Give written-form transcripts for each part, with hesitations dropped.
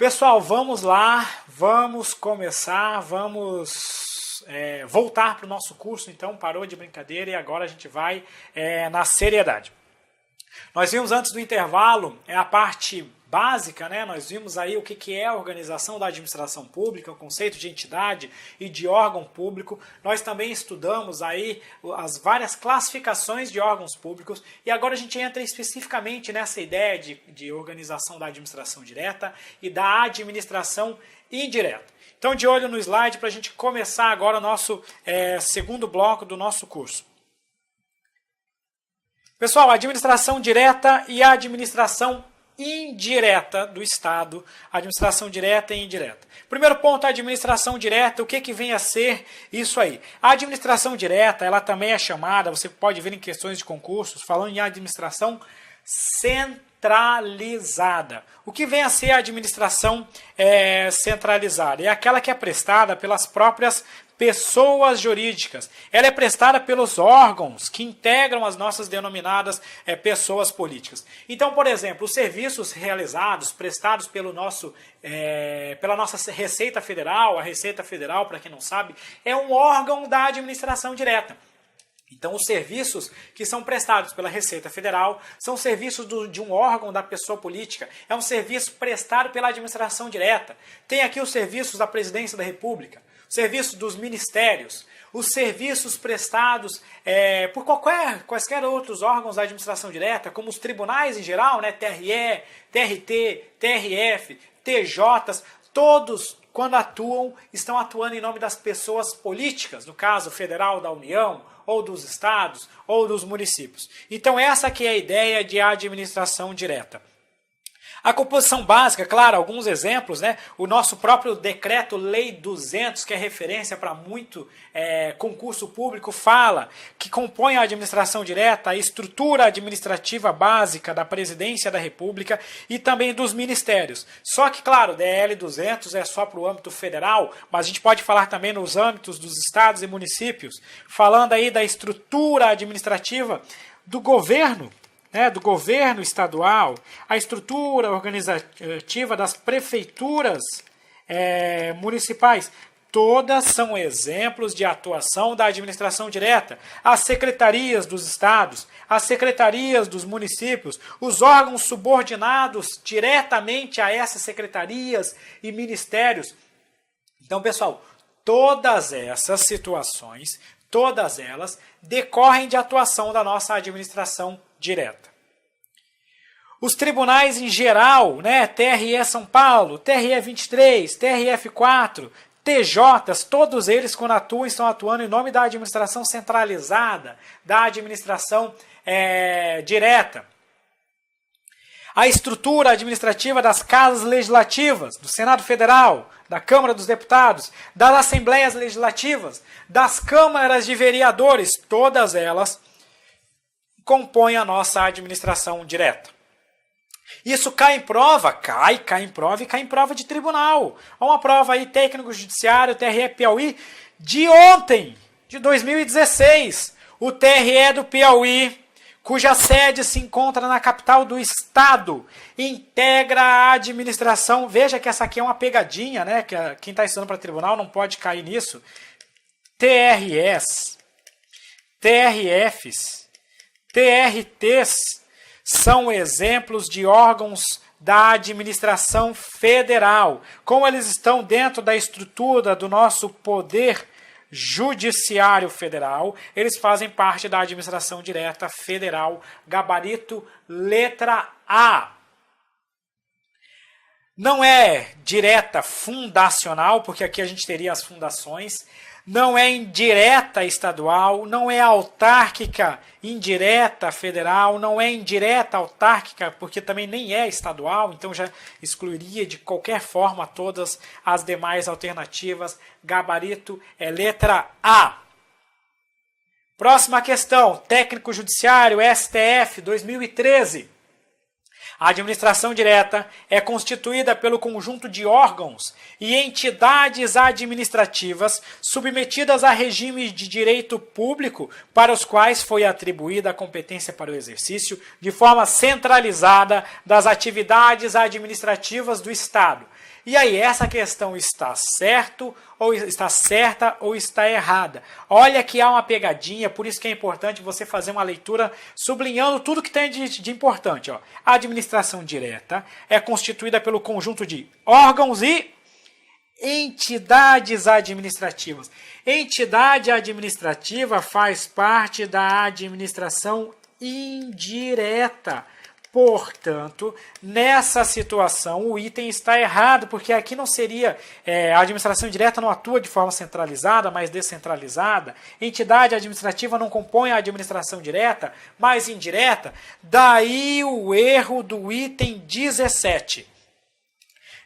Pessoal, vamos lá, vamos começar, voltar para o nosso curso, então, parou de brincadeira e agora a gente vai na seriedade. Nós vimos antes do intervalo a parte básica, né? Nós vimos aí o que é a organização da administração pública, o conceito de entidade e de órgão público. Nós também estudamos aí as várias classificações de órgãos públicos e agora a gente entra especificamente nessa ideia de organização da administração direta e da administração indireta. Então, de olho no slide para a gente começar agora o nosso segundo bloco do nosso curso. Pessoal, a administração direta e a administração indireta do Estado, administração direta e indireta. Primeiro ponto, a administração direta, o que vem a ser isso aí? A administração direta, ela também é chamada, você pode ver em questões de concursos, falando em administração centralizada. O que vem a ser a administração centralizada? É aquela que é prestada pelas próprias pessoas jurídicas. Ela é prestada pelos órgãos que integram as nossas denominadas pessoas políticas. Então, por exemplo, os serviços realizados, prestados pela nossa Receita Federal, a Receita Federal, para quem não sabe, é um órgão da administração direta. Então, os serviços que são prestados pela Receita Federal são serviços de um órgão da pessoa política. É um serviço prestado pela administração direta. Tem aqui os serviços da Presidência da República, os serviços dos ministérios, os serviços prestados por quaisquer outros órgãos da administração direta, como os tribunais em geral, né, TRE, TRT, TRF, TJs, todos, quando atuam, estão atuando em nome das pessoas políticas, no caso federal da União, ou dos estados, ou dos municípios. Então essa que é a ideia de administração direta. A composição básica, claro, alguns exemplos, né? O nosso próprio Decreto-Lei 200, que é referência para muito concurso público, fala que compõe a administração direta a estrutura administrativa básica da Presidência da República e também dos ministérios. Só que, claro, o DL 200 é só para o âmbito federal, mas a gente pode falar também nos âmbitos dos estados e municípios, falando aí da estrutura administrativa do governo, do governo estadual, a estrutura organizativa das prefeituras municipais. Todas são exemplos de atuação da administração direta. As secretarias dos estados, as secretarias dos municípios, os órgãos subordinados diretamente a essas secretarias e ministérios. Então, pessoal, todas essas situações, todas elas decorrem de atuação da nossa administração direta. Os tribunais em geral, né, TRE São Paulo, TRE 23, TRF4, TJs, todos eles quando atuam, estão atuando em nome da administração centralizada, da administração direta. A estrutura administrativa das casas legislativas, do Senado Federal, da Câmara dos Deputados, das Assembleias Legislativas, das câmaras de vereadores, todas elas compõem a nossa administração direta. Isso cai em prova? Cai em prova e cai em prova de tribunal. Há uma prova aí, técnico judiciário, TRE Piauí, de ontem, de 2016. O TRE do Piauí, cuja sede se encontra na capital do estado, integra a administração. Veja que essa aqui é uma pegadinha, né? Que quem está estudando para tribunal não pode cair nisso. TREs, TRFs, TRTs são exemplos de órgãos da administração federal. Como eles estão dentro da estrutura do nosso poder judiciário federal, eles fazem parte da administração direta federal, gabarito letra A. Não é direta fundacional, porque aqui a gente teria as fundações. Não é indireta estadual, não é autárquica indireta federal, não é indireta autárquica, porque também nem é estadual, então já excluiria de qualquer forma todas as demais alternativas. Gabarito é letra A. Próxima questão, técnico judiciário, STF, 2013. A administração direta é constituída pelo conjunto de órgãos e entidades administrativas submetidas a regime de direito público para os quais foi atribuída a competência para o exercício de forma centralizada das atividades administrativas do Estado. E aí, essa questão está certa ou está errada? Olha que há uma pegadinha, por isso que é importante você fazer uma leitura sublinhando tudo que tem de importante. Ó. A administração direta é constituída pelo conjunto de órgãos e entidades administrativas. Entidade administrativa faz parte da administração indireta. Portanto, nessa situação, o item está errado, porque aqui não seria, a administração direta não atua de forma centralizada, mas descentralizada. Entidade administrativa não compõe a administração direta, mas indireta. Daí o erro do item 17.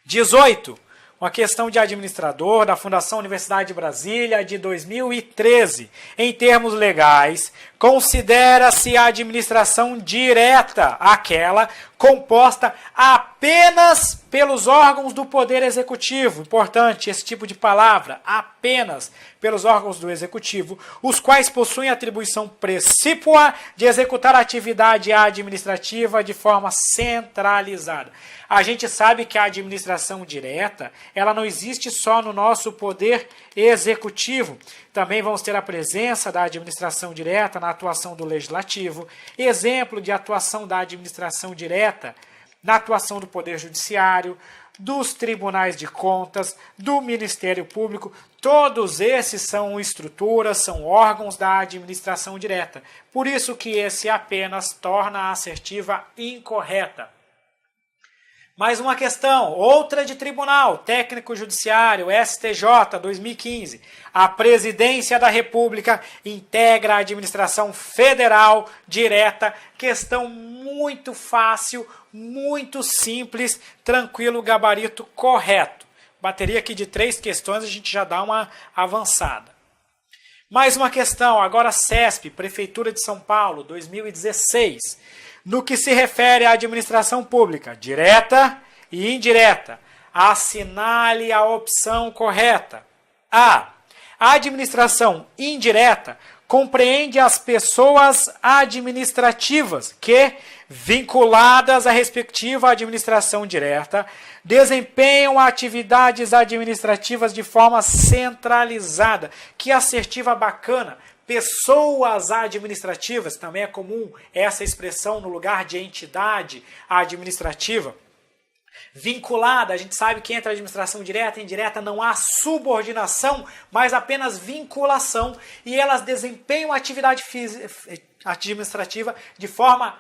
18. Uma questão de administrador da Fundação Universidade de Brasília de 2013. Em termos legais, considera-se a administração direta aquela composta apenas pelos órgãos do Poder Executivo. Importante esse tipo de palavra, apenas pelos órgãos do Executivo, os quais possuem atribuição precípua de executar a atividade administrativa de forma centralizada. A gente sabe que a administração direta, ela não existe só no nosso Poder Executivo. Também vamos ter a presença da administração direta na atuação do Legislativo, exemplo de atuação da administração direta na atuação do Poder Judiciário, dos Tribunais de Contas, do Ministério Público. Todos esses são estruturas, são órgãos da administração direta. Por isso que esse apenas torna a assertiva incorreta. Mais uma questão, outra de tribunal, técnico judiciário, STJ, 2015. A Presidência da República integra a administração federal direta. Questão muito fácil, muito simples, tranquilo, gabarito correto. Bateria aqui de 3 questões, a gente já dá uma avançada. Mais uma questão, agora CESP, Prefeitura de São Paulo, 2016. No que se refere à administração pública, direta e indireta, assinale a opção correta. A. A administração indireta compreende as pessoas administrativas que, vinculadas à respectiva administração direta, desempenham atividades administrativas de forma centralizada. Que assertiva bacana! Pessoas administrativas, também é comum essa expressão no lugar de entidade administrativa. Vinculada, a gente sabe que entre a administração direta e indireta não há subordinação, mas apenas vinculação, e elas desempenham a atividade administrativa de forma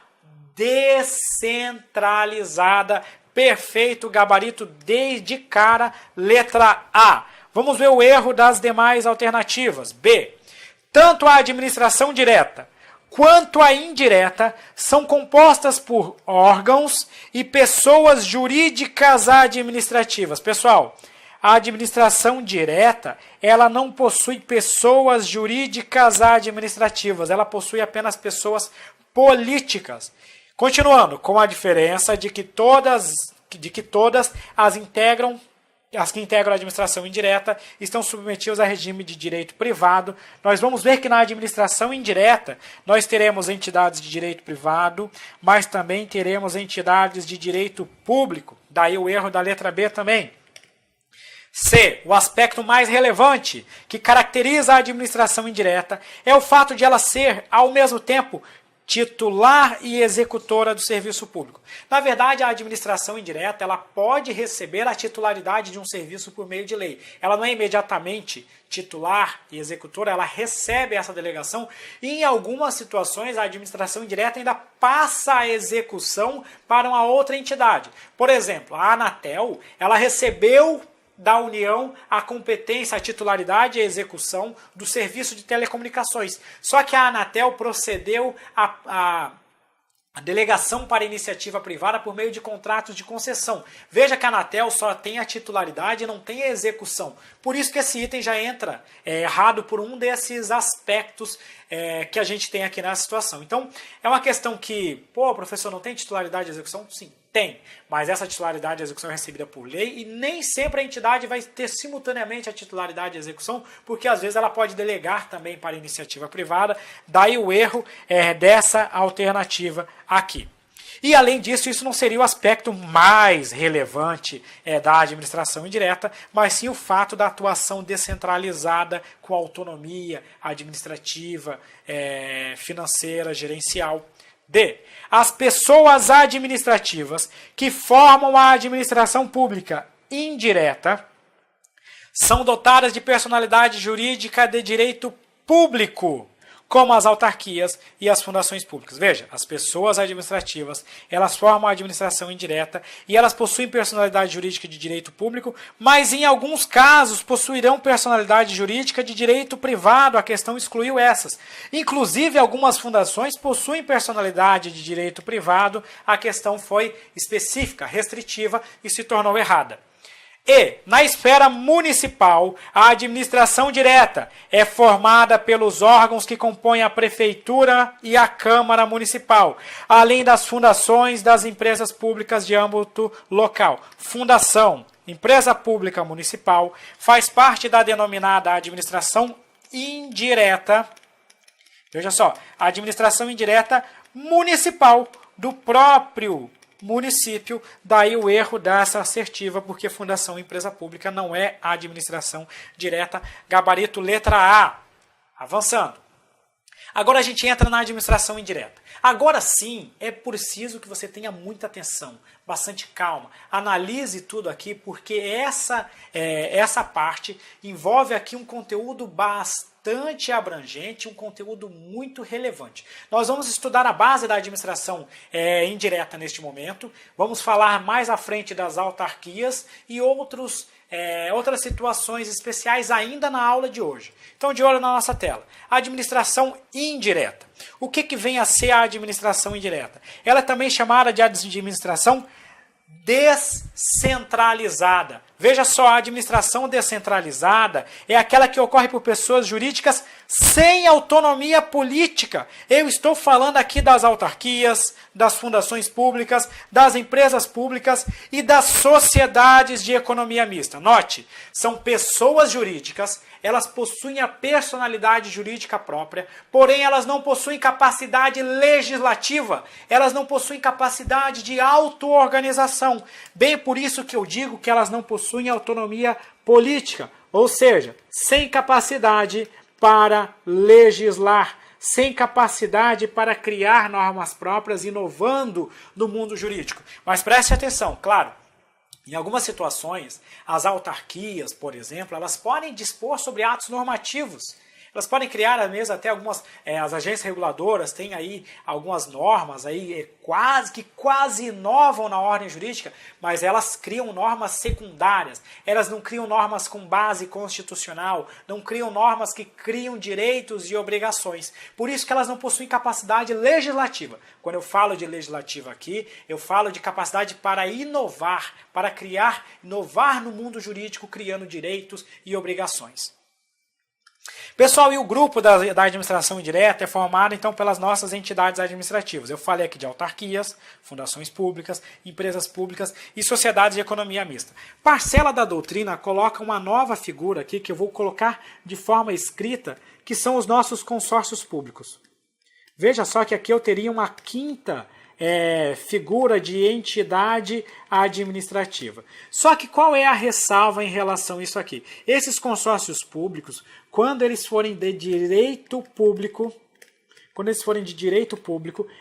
descentralizada. Perfeito, gabarito desde cara, letra A. Vamos ver o erro das demais alternativas. B. Tanto a administração direta quanto a indireta são compostas por órgãos e pessoas jurídicas administrativas. Pessoal, a administração direta, ela não possui pessoas jurídicas administrativas, ela possui apenas pessoas políticas. Continuando, com a diferença de que todas as que integram a administração indireta estão submetidas a regime de direito privado. Nós vamos ver que na administração indireta nós teremos entidades de direito privado, mas também teremos entidades de direito público. Daí o erro da letra B também. C. O aspecto mais relevante que caracteriza a administração indireta é o fato de ela ser, ao mesmo tempo, titular e executora do serviço público. Na verdade, a administração indireta ela pode receber a titularidade de um serviço por meio de lei. Ela não é imediatamente titular e executora, ela recebe essa delegação e em algumas situações a administração indireta ainda passa a execução para uma outra entidade. Por exemplo, a Anatel, ela recebeu da União a competência, a titularidade e a execução do serviço de telecomunicações. Só que a Anatel procedeu a delegação para iniciativa privada por meio de contratos de concessão. Veja que a Anatel só tem a titularidade e não tem a execução. Por isso que esse item já entra errado por um desses aspectos que a gente tem aqui nessa situação. Então, é uma questão que, professor, não tem titularidade e execução? Sim, tem. Mas essa titularidade e execução é recebida por lei e nem sempre a entidade vai ter simultaneamente a titularidade e execução, porque às vezes ela pode delegar também para iniciativa privada. Daí o erro dessa alternativa aqui. E, além disso, isso não seria o aspecto mais relevante da administração indireta, mas sim o fato da atuação descentralizada com autonomia administrativa, financeira, gerencial. D. As pessoas administrativas que formam a administração pública indireta são dotadas de personalidade jurídica de direito público, como as autarquias e as fundações públicas. Veja, as pessoas administrativas, elas formam a administração indireta e elas possuem personalidade jurídica de direito público, mas em alguns casos possuirão personalidade jurídica de direito privado, a questão excluiu essas. Inclusive, algumas fundações possuem personalidade de direito privado, a questão foi específica, restritiva e se tornou errada. E, na esfera municipal, a administração direta é formada pelos órgãos que compõem a Prefeitura e a Câmara Municipal, além das fundações das empresas públicas de âmbito local. Fundação, empresa pública municipal, faz parte da denominada administração indireta. Veja só, a administração indireta municipal do próprio município, daí o erro dessa assertiva, porque fundação empresa pública não é a administração direta, gabarito letra A. Avançando. Agora a gente entra na administração indireta. Agora sim, é preciso que você tenha muita atenção, bastante calma. Analise tudo aqui, porque essa parte envolve aqui um conteúdo bastante abrangente, um conteúdo muito relevante. Nós vamos estudar a base da administração indireta neste momento, vamos falar mais à frente das autarquias e outras situações especiais ainda na aula de hoje. Então, de olho na nossa tela. Administração indireta. O que vem a ser a administração indireta? Ela é também chamada de administração descentralizada. Veja só, a administração descentralizada é aquela que ocorre por pessoas jurídicas sem autonomia política. Eu estou falando aqui das autarquias, das fundações públicas, das empresas públicas e das sociedades de economia mista. Note, são pessoas jurídicas, elas possuem a personalidade jurídica própria, porém elas não possuem capacidade legislativa, elas não possuem capacidade de auto-organização. Bem por isso que eu digo que elas não possuem autonomia política, ou seja, sem capacidade para legislar, sem capacidade para criar normas próprias, inovando no mundo jurídico. Mas preste atenção, claro, em algumas situações, as autarquias, por exemplo, elas podem dispor sobre atos normativos. Elas podem criar mesmo até algumas, as agências reguladoras têm aí algumas normas aí quase inovam na ordem jurídica, mas elas criam normas secundárias. Elas não criam normas com base constitucional, não criam normas que criam direitos e obrigações. Por isso que elas não possuem capacidade legislativa. Quando eu falo de legislativa aqui, eu falo de capacidade para inovar, para inovar no mundo jurídico, criando direitos e obrigações. Pessoal, e o grupo da administração indireta é formado, então, pelas nossas entidades administrativas. Eu falei aqui de autarquias, fundações públicas, empresas públicas e sociedades de economia mista. Parcela da doutrina coloca uma nova figura aqui, que eu vou colocar de forma escrita, que são os nossos consórcios públicos. Veja só que aqui eu teria uma quinta figura de entidade administrativa. Só que qual é a ressalva em relação a isso aqui? Esses consórcios públicos, quando eles forem de direito público,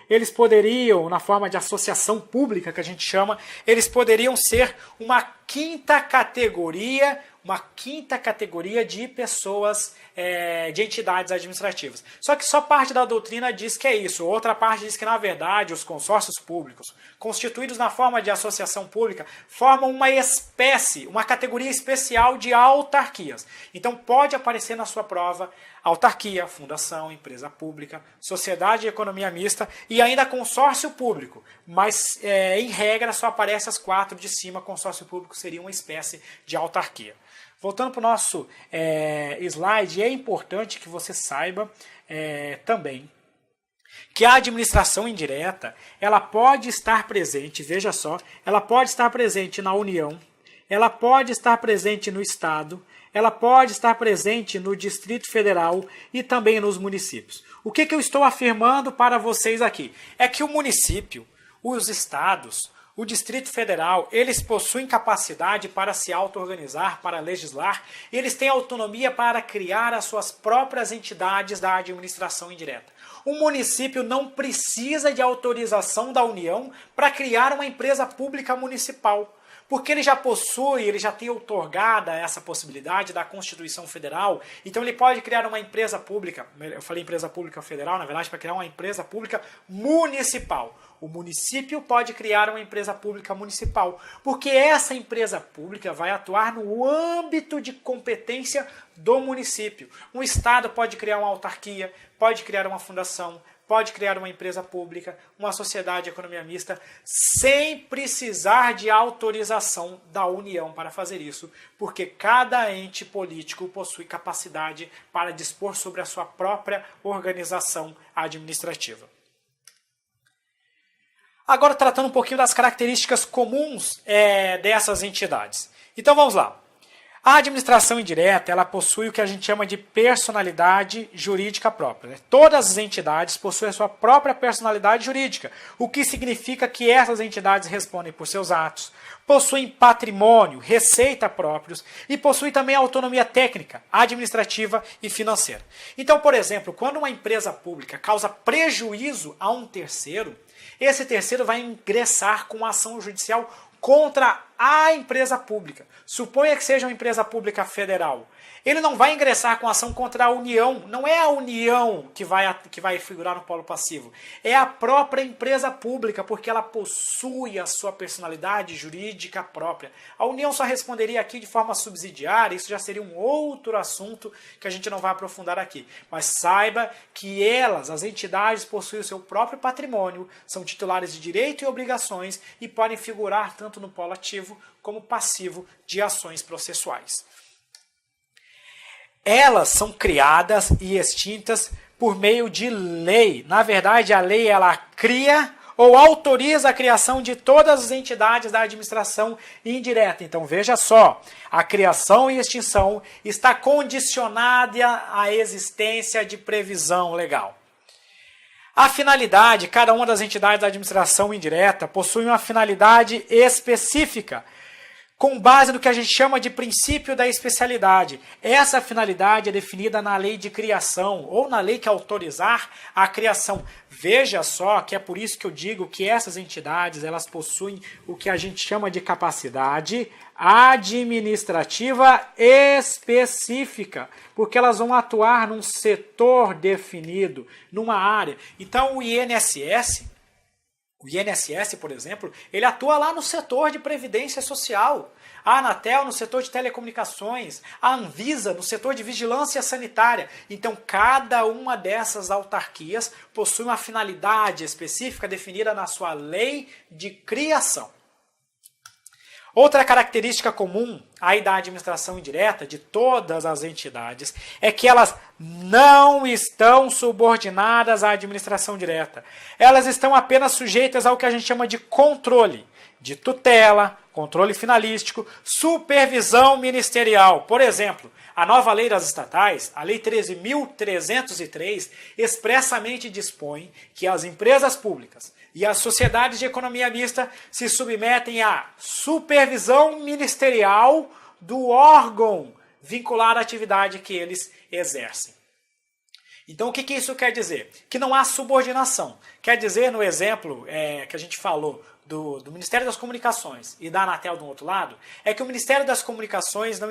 eles poderiam, na forma de associação pública que a gente chama, eles poderiam ser uma quinta categoria de pessoas, de entidades administrativas. Só que só parte da doutrina diz que é isso, outra parte diz que, na verdade, os consórcios públicos, constituídos na forma de associação pública, formam uma categoria especial de autarquias. Então, pode aparecer na sua prova autarquia, fundação, empresa pública, sociedade de economia mista e ainda consórcio público. Mas, em regra, só aparece as 4 de cima. Consórcio público seria uma espécie de autarquia. Voltando para o nosso slide, é importante que você saiba também que a administração indireta, ela pode estar presente, veja só, ela pode estar presente na União, ela pode estar presente no Estado, ela pode estar presente no Distrito Federal e também nos municípios. O que eu estou afirmando para vocês aqui? É que o município os estados, o Distrito Federal, eles possuem capacidade para se auto-organizar, para legislar, e eles têm autonomia para criar as suas próprias entidades da administração indireta. O município não precisa de autorização da União para criar uma empresa pública municipal, porque ele já possui, ele já tem outorgada essa possibilidade da Constituição Federal, então ele pode criar uma empresa pública, eu falei empresa pública federal, na verdade, para criar uma empresa pública municipal. O município pode criar uma empresa pública municipal, porque essa empresa pública vai atuar no âmbito de competência do município. Um estado pode criar uma autarquia, pode criar uma fundação, pode criar uma empresa pública, uma sociedade de economia mista, sem precisar de autorização da União para fazer isso, porque cada ente político possui capacidade para dispor sobre a sua própria organização administrativa. Agora, tratando um pouquinho das características comuns dessas entidades. Então, vamos lá. A administração indireta, ela possui o que a gente chama de personalidade jurídica própria, né? Todas as entidades possuem a sua própria personalidade jurídica, o que significa que essas entidades respondem por seus atos, possuem patrimônio, receita próprios e possuem também autonomia técnica, administrativa e financeira. Então, por exemplo, quando uma empresa pública causa prejuízo a um terceiro, esse terceiro vai ingressar com ação judicial contra a empresa pública. Suponha que seja uma empresa pública federal. Ele não vai ingressar com ação contra a União. Não é a União que vai figurar no polo passivo. É a própria empresa pública, porque ela possui a sua personalidade jurídica própria. A União só responderia aqui de forma subsidiária. Isso já seria um outro assunto que a gente não vai aprofundar aqui. Mas saiba que elas, as entidades, possuem o seu próprio patrimônio, são titulares de direito e obrigações e podem figurar tanto no polo ativo como passivo de ações processuais. Elas são criadas e extintas por meio de lei. Na verdade, a lei ela cria ou autoriza a criação de todas as entidades da administração indireta. Então, veja só, a criação e extinção está condicionada à existência de previsão legal. A finalidade, cada uma das entidades da administração indireta possui uma finalidade específica, com base no que a gente chama de princípio da especialidade. Essa finalidade é definida na lei de criação, ou na lei que autorizar a criação. Veja só que é por isso que eu digo que essas entidades elas possuem o que a gente chama de capacidade administrativa específica, porque elas vão atuar num setor definido, numa área. Então o INSS, por exemplo, ele atua lá no setor de previdência social, a Anatel no setor de telecomunicações, a Anvisa no setor de vigilância sanitária. Então, cada uma dessas autarquias possui uma finalidade específica definida na sua lei de criação. Outra característica comum aí da administração indireta de todas as entidades é que elas não estão subordinadas à administração direta. Elas estão apenas sujeitas ao que a gente chama de controle, de tutela, controle finalístico, supervisão ministerial. Por exemplo, a nova lei das estatais, a Lei 13.303, expressamente dispõe que as empresas públicas e as sociedades de economia mista se submetem à supervisão ministerial do órgão vinculado à atividade que eles exercem. Então, o que isso quer dizer? Que não há subordinação. Quer dizer, no exemplo que a gente falou do Ministério das Comunicações e da Anatel do outro lado, é que o Ministério das Comunicações não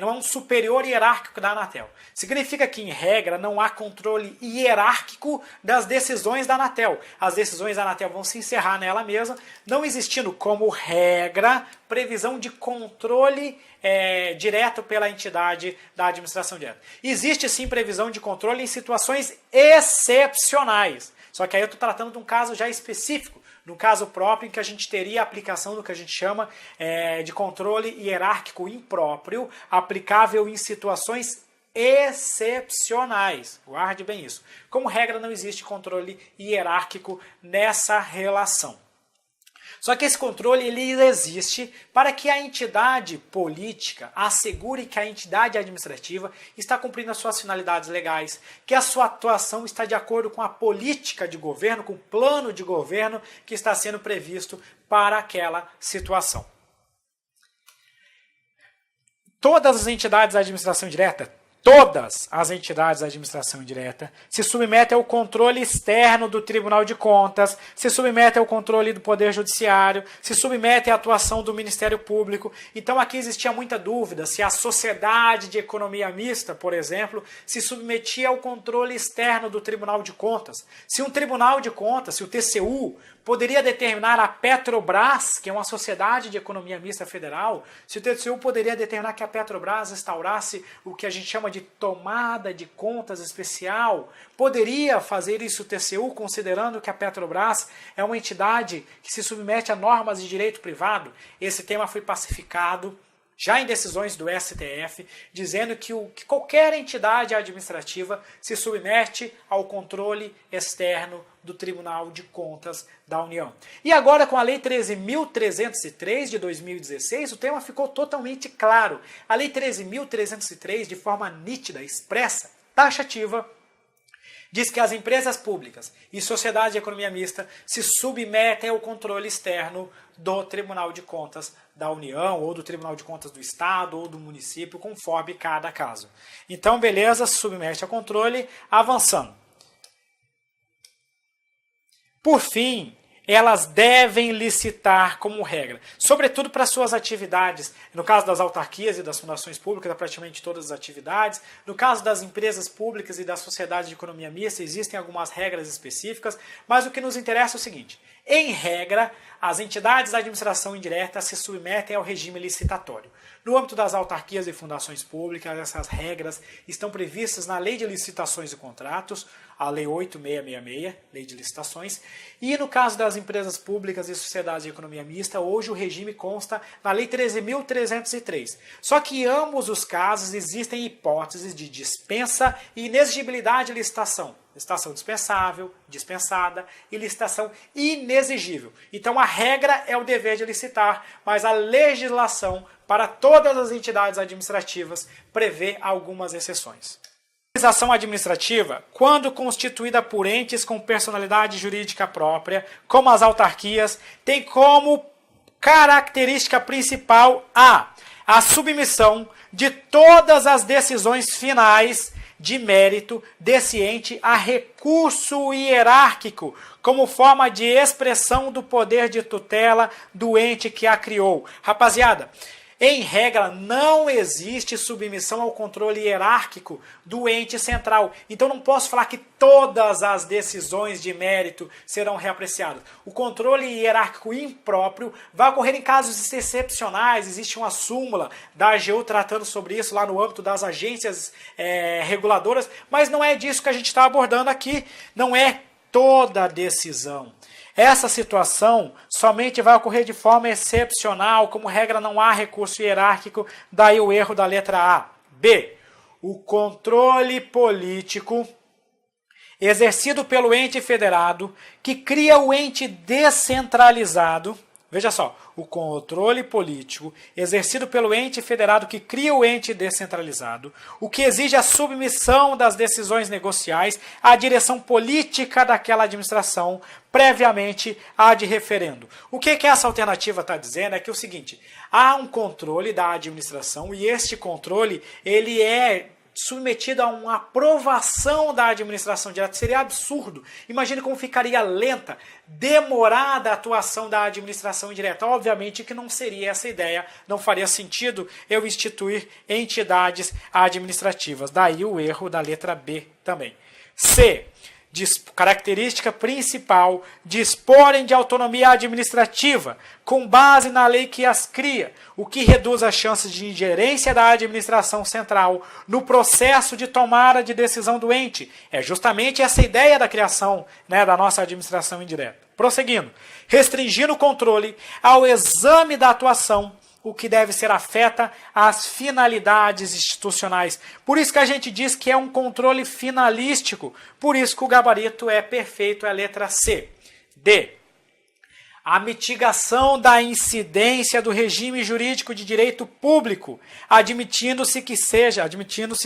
é um superior hierárquico da Anatel. Significa que, em regra, não há controle hierárquico das decisões da Anatel. As decisões da Anatel vão se encerrar nela mesma, não existindo, como regra, previsão de controle direto pela entidade da administração direta. Existe, sim, previsão de controle em situações excepcionais. Só que aí eu estou tratando de um caso já específico, no caso próprio, em que a gente teria a aplicação do que a gente chama de controle hierárquico impróprio, aplicável em situações excepcionais. Guarde bem isso. Como regra, não existe controle hierárquico nessa relação. Só que esse controle ele existe para que a entidade política assegure que a entidade administrativa está cumprindo as suas finalidades legais, que a sua atuação está de acordo com a política de governo, com o plano de governo que está sendo previsto para aquela situação. Todas as entidades da administração direta, todas as entidades da administração indireta se submetem ao controle externo do Tribunal de Contas, se submetem ao controle do Poder Judiciário, se submetem à atuação do Ministério Público. Então aqui existia muita dúvida se a Sociedade de Economia Mista, por exemplo, se submetia ao controle externo do Tribunal de Contas. Se um Tribunal de Contas, se o TCU, poderia determinar a Petrobras, que é uma sociedade de economia mista federal, se o TCU poderia determinar que a Petrobras instaurasse o que a gente chama de tomada de contas especial, poderia fazer isso o TCU, considerando que a Petrobras é uma entidade que se submete a normas de direito privado. Esse tema foi pacificado já em decisões do STF, dizendo que qualquer entidade administrativa se submete ao controle externo do Tribunal de Contas da União. E agora, com a Lei 13.303 de 2016, o tema ficou totalmente claro. A Lei 13.303, de forma nítida, expressa, taxativa, diz que as empresas públicas e sociedades de economia mista se submetem ao controle externo do Tribunal de Contas da União, ou do Tribunal de Contas do Estado, ou do município, conforme cada caso. Então, beleza, se submete ao controle, avançando. Por fim, elas devem licitar como regra, sobretudo para suas atividades. No caso das autarquias e das fundações públicas, praticamente todas as atividades. No caso das empresas públicas e das sociedades de economia mista, existem algumas regras específicas, mas o que nos interessa é o seguinte: em regra, as entidades da administração indireta se submetem ao regime licitatório. No âmbito das autarquias e fundações públicas, essas regras estão previstas na Lei de Licitações e Contratos, a Lei 8.666, Lei de Licitações, e no caso das empresas públicas e sociedades de economia mista, hoje o regime consta na Lei 13.303. Só que em ambos os casos existem hipóteses de dispensa e inexigibilidade de licitação. Licitação dispensável, dispensada e licitação inexigível. Então a regra é o dever de licitar, mas a legislação para todas as entidades administrativas prevê algumas exceções. A organização administrativa, quando constituída por entes com personalidade jurídica própria, como as autarquias, tem como característica principal a submissão de todas as decisões finais de mérito desse ente a recurso hierárquico, como forma de expressão do poder de tutela do ente que a criou. Rapaziada, em regra, não existe submissão ao controle hierárquico do ente central. Então não posso falar que todas as decisões de mérito serão reapreciadas. O controle hierárquico impróprio vai ocorrer em casos excepcionais. Existe uma súmula da AGU tratando sobre isso lá no âmbito das agências reguladoras, mas não é disso que a gente está abordando aqui. Não é toda a decisão. Essa situação somente vai ocorrer de forma excepcional, como regra não há recurso hierárquico, daí o erro da letra A. B. O controle político exercido pelo ente federado que cria o ente descentralizado. Veja só, o controle político exercido pelo ente federado que cria o ente descentralizado, o que exige a submissão das decisões negociais à direção política daquela administração, previamente à de referendo. O que essa alternativa está dizendo é que é o seguinte: há um controle da administração e este controle ele é submetido a uma aprovação da administração direta. Seria absurdo. Imagine como ficaria lenta, demorada a atuação da administração indireta. Obviamente que não seria essa a ideia, não faria sentido eu instituir entidades administrativas. Daí o erro da letra B também. C. Característica principal, disporem de autonomia administrativa, com base na lei que as cria, o que reduz as chances de ingerência da administração central no processo de tomada de decisão do ente. É justamente essa ideia da criação, da nossa administração indireta. Prosseguindo, restringindo o controle ao exame da atuação, o que deve ser afeta às finalidades institucionais. Por isso que a gente diz que é um controle finalístico. Por isso que o gabarito é perfeito, é a letra C. D. A mitigação da incidência do regime jurídico de direito público, admitindo-se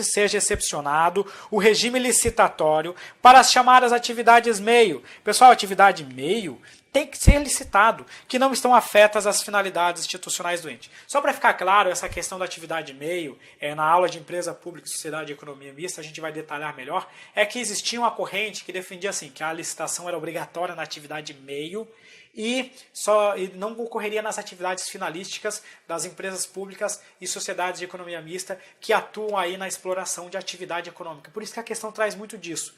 seja excepcionado o regime licitatório para as chamadas atividades meio. Pessoal, atividade meio tem que ser licitado, que não estão afetas às finalidades institucionais do ente. Só para ficar claro, essa questão da atividade meio, na aula de empresa pública e sociedade e economia mista, a gente vai detalhar melhor, é que existia uma corrente que defendia assim, que a licitação era obrigatória na atividade meio e não ocorreria nas atividades finalísticas das empresas públicas e sociedades de economia mista que atuam aí na exploração de atividade econômica. Por isso que a questão traz muito disso.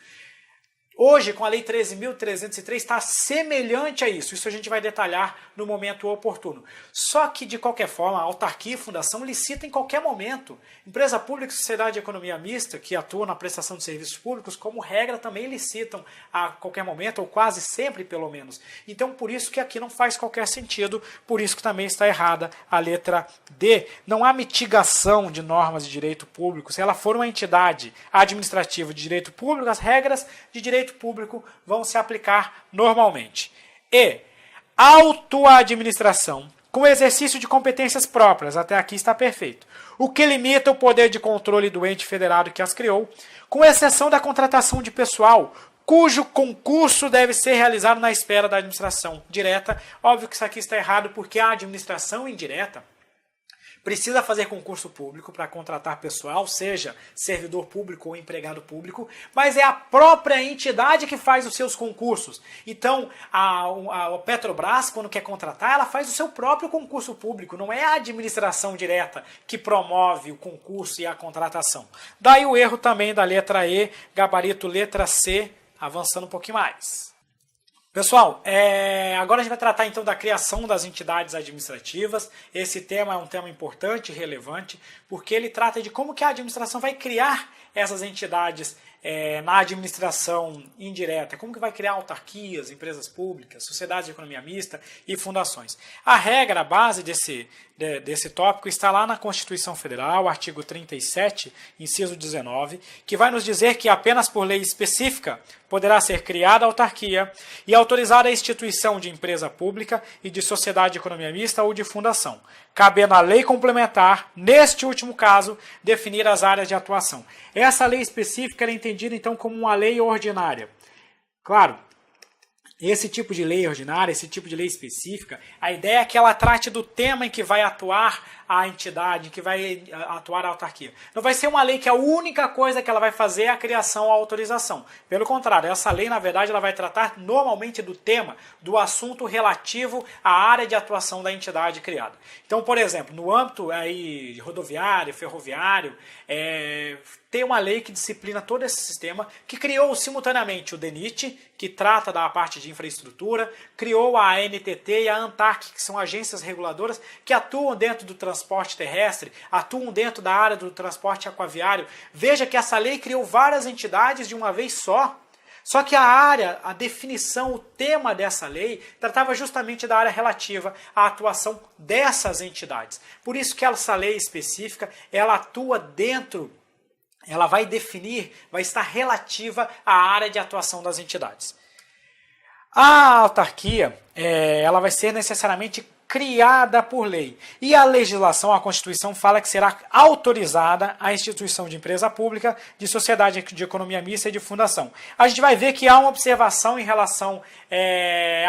Hoje, com a Lei 13.303, está semelhante a isso. Isso a gente vai detalhar no momento oportuno. Só que, de qualquer forma, a autarquia e fundação licitam em qualquer momento. Empresa pública e sociedade de economia mista, que atuam na prestação de serviços públicos, como regra, também licitam a qualquer momento, ou quase sempre, pelo menos. Então, por isso que aqui não faz qualquer sentido, por isso que também está errada a letra D. Não há mitigação de normas de direito público. Se ela for uma entidade administrativa de direito público, as regras de direito público vão se aplicar normalmente. E autoadministração com exercício de competências próprias, até aqui está perfeito, o que limita o poder de controle do ente federado que as criou, com exceção da contratação de pessoal, cujo concurso deve ser realizado na esfera da administração direta. Óbvio que isso aqui está errado, porque a administração indireta precisa fazer concurso público para contratar pessoal, seja servidor público ou empregado público, mas é a própria entidade que faz os seus concursos. Então, a Petrobras, quando quer contratar, ela faz o seu próprio concurso público, não é a administração direta que promove o concurso e a contratação. Daí o erro também da letra E, gabarito letra C, avançando um pouquinho mais. Pessoal, agora a gente vai tratar então da criação das entidades administrativas. Esse tema é um tema importante e relevante, porque ele trata de como que a administração vai criar essas entidades na administração indireta, como que vai criar autarquias, empresas públicas, sociedades de economia mista e fundações. A regra, a base desse tópico está lá na Constituição Federal, artigo 37, inciso 19, que vai nos dizer que apenas por lei específica poderá ser criada a autarquia e autorizada a instituição de empresa pública e de sociedade de economia mista ou de fundação, cabendo à lei complementar, neste último caso, definir as áreas de atuação. Essa lei específica é entendida então como uma lei ordinária. Claro, esse tipo de lei ordinária, esse tipo de lei específica, a ideia é que ela trate do tema em que vai atuar a entidade, em que vai atuar a autarquia. Não vai ser uma lei que a única coisa que ela vai fazer é a criação ou a autorização. Pelo contrário, essa lei, na verdade, ela vai tratar normalmente do tema, do assunto relativo à área de atuação da entidade criada. Então, por exemplo, no âmbito aí rodoviário, ferroviário, tem uma lei que disciplina todo esse sistema, que criou simultaneamente o DENIT, que trata da parte de infraestrutura, criou a ANTT e a ANTAC, que são agências reguladoras que atuam dentro do transporte terrestre, atuam dentro da área do transporte aquaviário. Veja que essa lei criou várias entidades de uma vez só. Só que a definição, o tema dessa lei, tratava justamente da área relativa à atuação dessas entidades. Por isso que essa lei específica, ela atua dentro, ela vai definir, vai estar relativa à área de atuação das entidades. A autarquia, ela vai ser necessariamente criada por lei. E a legislação, a Constituição, fala que será autorizada a instituição de empresa pública, de sociedade de economia mista e de fundação. A gente vai ver que há uma observação em relação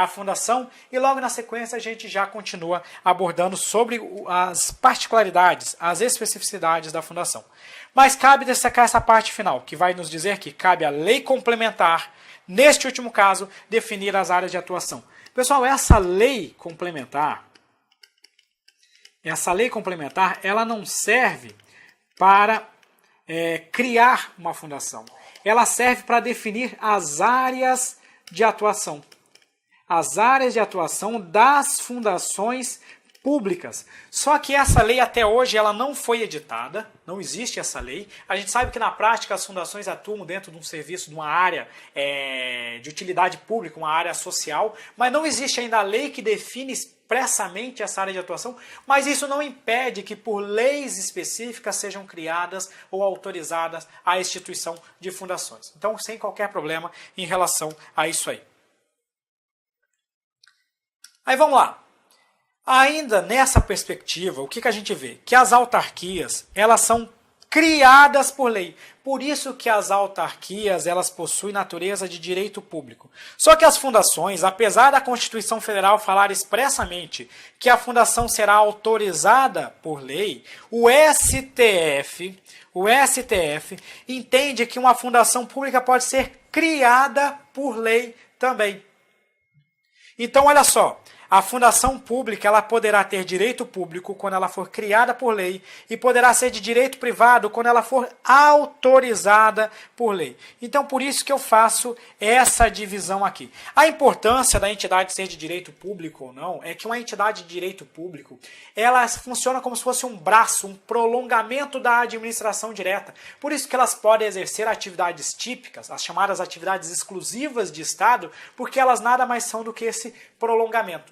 à fundação e logo na sequência a gente já continua abordando sobre as particularidades, as especificidades da fundação. Mas cabe destacar essa parte final, que vai nos dizer que cabe à lei complementar, neste último caso, definir as áreas de atuação. Pessoal, essa lei complementar, ela não serve para criar uma fundação. Ela serve para definir as áreas de atuação. As áreas de atuação das fundações públicas. Só que essa lei até hoje ela não foi editada, não existe essa lei. A gente sabe que na prática as fundações atuam dentro de um serviço, de uma área de utilidade pública, uma área social, mas não existe ainda a lei que define expressamente essa área de atuação, mas isso não impede que por leis específicas sejam criadas ou autorizadas a instituição de fundações. Então, sem qualquer problema em relação a isso aí. Aí vamos lá. Ainda nessa perspectiva, o que a gente vê? Que as autarquias, elas são criadas por lei. Por isso que as autarquias, elas possuem natureza de direito público. Só que as fundações, apesar da Constituição Federal falar expressamente que a fundação será autorizada por lei, o STF entende que uma fundação pública pode ser criada por lei também. Então, olha só, a fundação pública ela poderá ter direito público quando ela for criada por lei e poderá ser de direito privado quando ela for autorizada por lei. Então, por isso que eu faço essa divisão aqui. A importância da entidade ser de direito público ou não é que uma entidade de direito público ela funciona como se fosse um braço, um prolongamento da administração direta. Por isso que elas podem exercer atividades típicas, as chamadas atividades exclusivas de Estado, porque elas nada mais são do que esse prolongamento.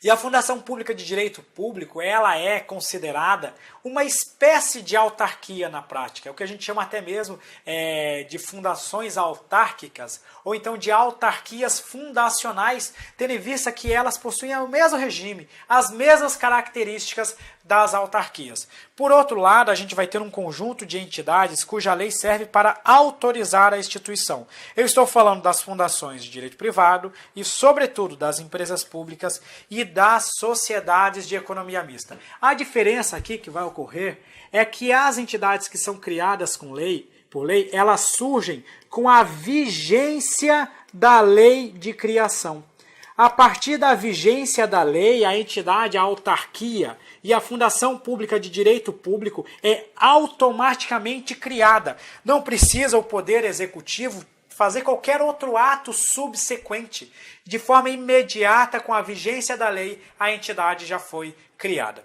E a Fundação Pública de Direito Público, ela é considerada uma espécie de autarquia na prática, é o que a gente chama até mesmo de fundações autárquicas, ou então de autarquias fundacionais, tendo em vista que elas possuem o mesmo regime, as mesmas características das autarquias. Por outro lado, a gente vai ter um conjunto de entidades cuja lei serve para autorizar a instituição. Eu estou falando das fundações de direito privado e, sobretudo, das empresas públicas e das sociedades de economia mista. A diferença aqui que vai ocorrer é que as entidades que são criadas por lei, elas surgem com a vigência da lei de criação. A partir da vigência da lei, a entidade, a autarquia e a Fundação Pública de Direito Público é automaticamente criada. Não precisa o Poder Executivo fazer qualquer outro ato subsequente. De forma imediata, com a vigência da lei, a entidade já foi criada.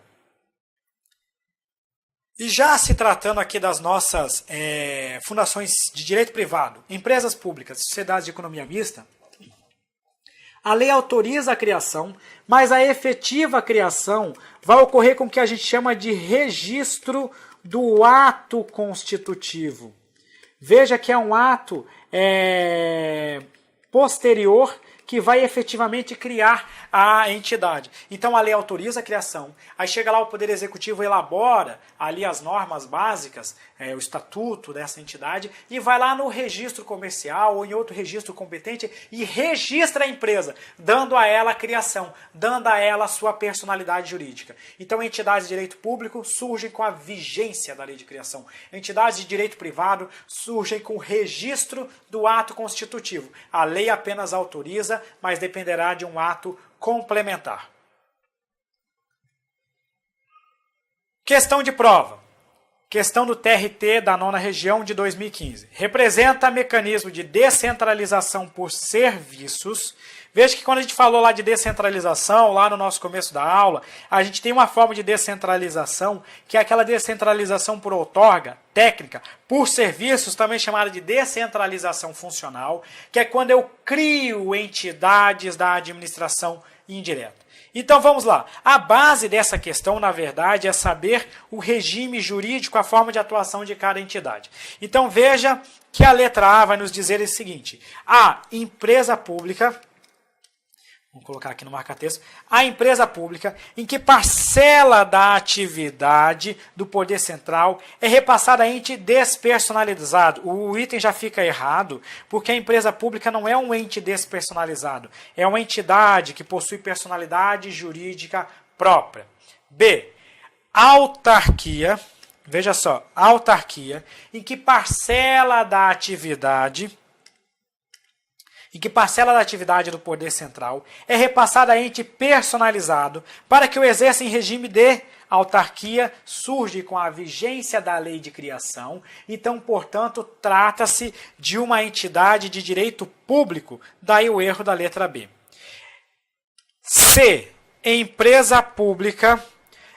E já se tratando aqui das nossas fundações de direito privado, empresas públicas, sociedades de economia mista, a lei autoriza a criação, mas a efetiva criação vai ocorrer com o que a gente chama de registro do ato constitutivo. Veja que é um ato posterior que vai efetivamente criar a entidade. Então a lei autoriza a criação, aí chega lá o Poder Executivo elabora ali as normas básicas, o estatuto dessa entidade, e vai lá no registro comercial ou em outro registro competente e registra a empresa, dando a ela a criação, dando a ela a sua personalidade jurídica. Então entidades de direito público surgem com a vigência da lei de criação. Entidades de direito privado surgem com o registro do ato constitutivo. A lei apenas autoriza, mas dependerá de um ato complementar. Questão de prova. Questão do TRT da 9ª região de 2015. Representa mecanismo de descentralização por serviços. Veja que quando a gente falou lá de descentralização, lá no nosso começo da aula, a gente tem uma forma de descentralização, que é aquela descentralização por outorga, técnica, por serviços, também chamada de descentralização funcional, que é quando eu crio entidades da administração indireta. Então vamos lá. A base dessa questão, na verdade, é saber o regime jurídico, a forma de atuação de cada entidade. Então veja que a letra A vai nos dizer o seguinte: a empresa pública, vamos colocar aqui no marca-texto, a empresa pública em que parcela da atividade do poder central é repassada a ente despersonalizado. O item já fica errado, porque a empresa pública não é um ente despersonalizado, é uma entidade que possui personalidade jurídica própria. B. Autarquia, veja só, autarquia em que parcela da atividade do poder central é repassada a ente personalizado para que o exerça em regime de autarquia, surge com a vigência da lei de criação. Então, portanto, trata-se de uma entidade de direito público, daí o erro da letra B. C. Empresa pública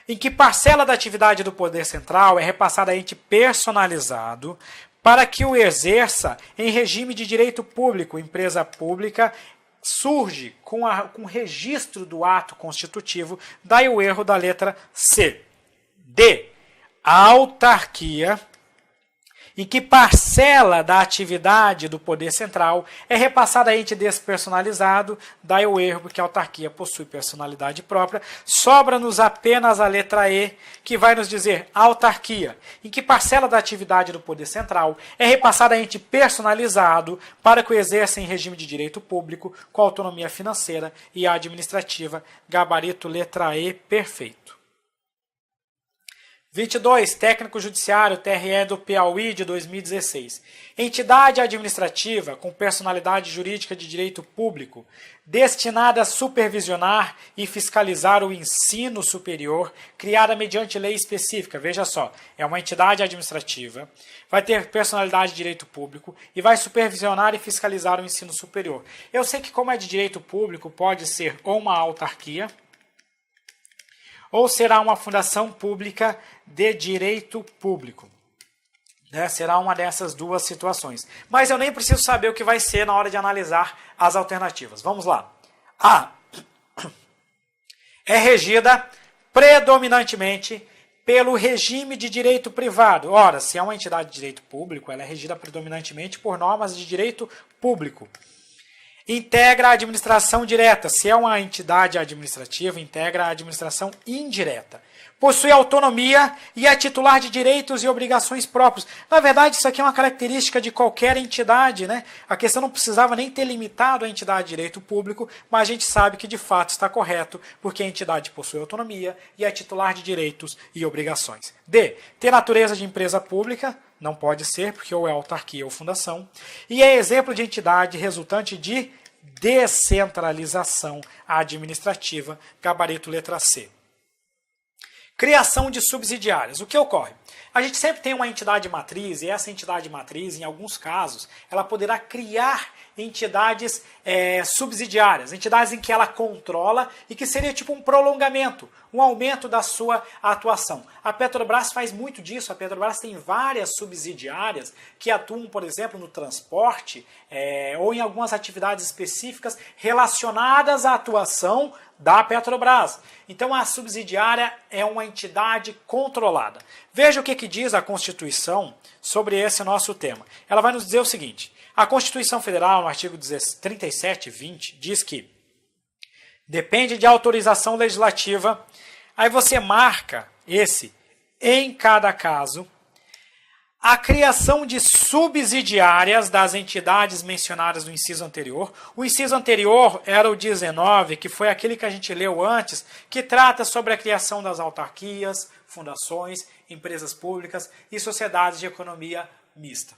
em que parcela da atividade do poder central é repassada a ente personalizado para que o exerça em regime de direito público. Empresa pública surge com registro do ato constitutivo, daí o erro da letra C. D. Autarquia em que parcela da atividade do poder central é repassada a ente despersonalizado, daí o erro porque a autarquia possui personalidade própria, sobra-nos apenas a letra E, que vai nos dizer autarquia, em que parcela da atividade do poder central é repassada a ente personalizado para que o exerça em regime de direito público, com autonomia financeira e administrativa, gabarito letra E, perfeito. 22. Técnico Judiciário, TRE do Piauí de 2016. Entidade administrativa com personalidade jurídica de direito público, destinada a supervisionar e fiscalizar o ensino superior, criada mediante lei específica. Veja só, é uma entidade administrativa, vai ter personalidade de direito público e vai supervisionar e fiscalizar o ensino superior. Eu sei que, como é de direito público, pode ser ou uma autarquia, ou será uma fundação pública de direito público. Será uma dessas duas situações. Mas eu nem preciso saber o que vai ser na hora de analisar as alternativas. Vamos lá. A. É regida predominantemente pelo regime de direito privado. Ora, se é uma entidade de direito público, ela é regida predominantemente por normas de direito público. Integra a administração direta. Se é uma entidade administrativa, integra a administração indireta. Possui autonomia e é titular de direitos e obrigações próprios. Na verdade, isso aqui é uma característica de qualquer entidade, né? A questão não precisava nem ter limitado a entidade de direito público, mas a gente sabe que de fato está correto, porque a entidade possui autonomia e é titular de direitos e obrigações. D. Ter natureza de empresa pública. Não pode ser, porque ou é autarquia ou fundação. E é exemplo de entidade resultante de descentralização administrativa, gabarito letra C. Criação de subsidiárias. O que ocorre? A gente sempre tem uma entidade matriz, e essa entidade matriz, em alguns casos, ela poderá criar entidades subsidiárias, entidades em que ela controla e que seria tipo um prolongamento, um aumento da sua atuação. A Petrobras faz muito disso, a Petrobras tem várias subsidiárias que atuam, por exemplo, no transporte ou em algumas atividades específicas relacionadas à atuação da Petrobras. Então a subsidiária é uma entidade controlada. Veja o que diz a Constituição sobre esse nosso tema. Ela vai nos dizer o seguinte: a Constituição Federal, no artigo 37(20), diz que depende de autorização legislativa. Aí você marca esse, em cada caso, a criação de subsidiárias das entidades mencionadas no inciso anterior. O inciso anterior era o 19, que foi aquele que a gente leu antes, que trata sobre a criação das autarquias, fundações, empresas públicas e sociedades de economia mista.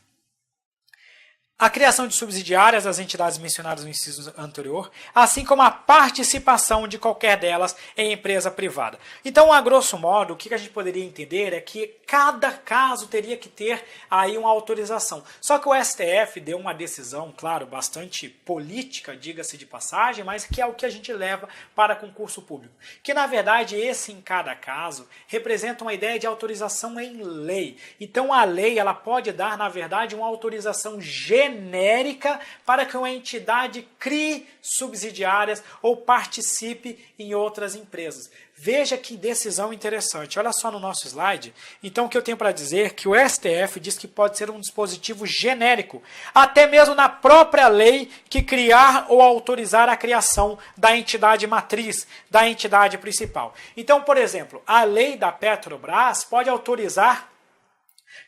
A criação de subsidiárias das entidades mencionadas no inciso anterior, assim como a participação de qualquer delas em empresa privada. Então, a grosso modo, o que a gente poderia entender é que cada caso teria que ter aí uma autorização. Só que o STF deu uma decisão, claro, bastante política, diga-se de passagem, mas que é o que a gente leva para concurso público. Que, na verdade, esse em cada caso representa uma ideia de autorização em lei. Então, a lei ela pode dar, na verdade, uma autorização genérica para que uma entidade crie subsidiárias ou participe em outras empresas. Veja que decisão interessante. Olha só no nosso slide. Então, o que eu tenho para dizer é que o STF diz que pode ser um dispositivo genérico, até mesmo na própria lei que criar ou autorizar a criação da entidade matriz, da entidade principal. Então, por exemplo, a lei da Petrobras pode autorizar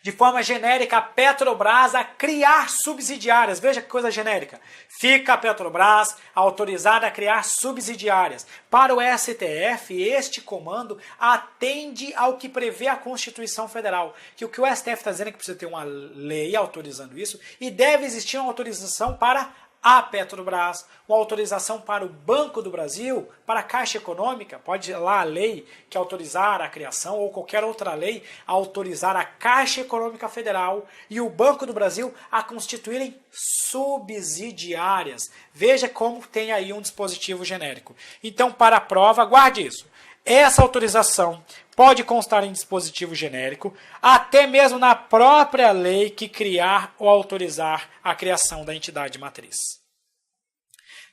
de forma genérica a Petrobras a criar subsidiárias. Veja que coisa genérica. Fica a Petrobras autorizada a criar subsidiárias. Para o STF, este comando atende ao que prevê a Constituição Federal. Que o STF está dizendo é que precisa ter uma lei autorizando isso e deve existir uma autorização para a Petrobras, uma autorização para o Banco do Brasil, para a Caixa Econômica, pode ir lá a lei que autorizar a criação ou qualquer outra lei autorizar a Caixa Econômica Federal e o Banco do Brasil a constituírem subsidiárias. Veja como tem aí um dispositivo genérico. Então, para a prova, guarde isso. Essa autorização pode constar em dispositivo genérico, até mesmo na própria lei que criar ou autorizar a criação da entidade matriz.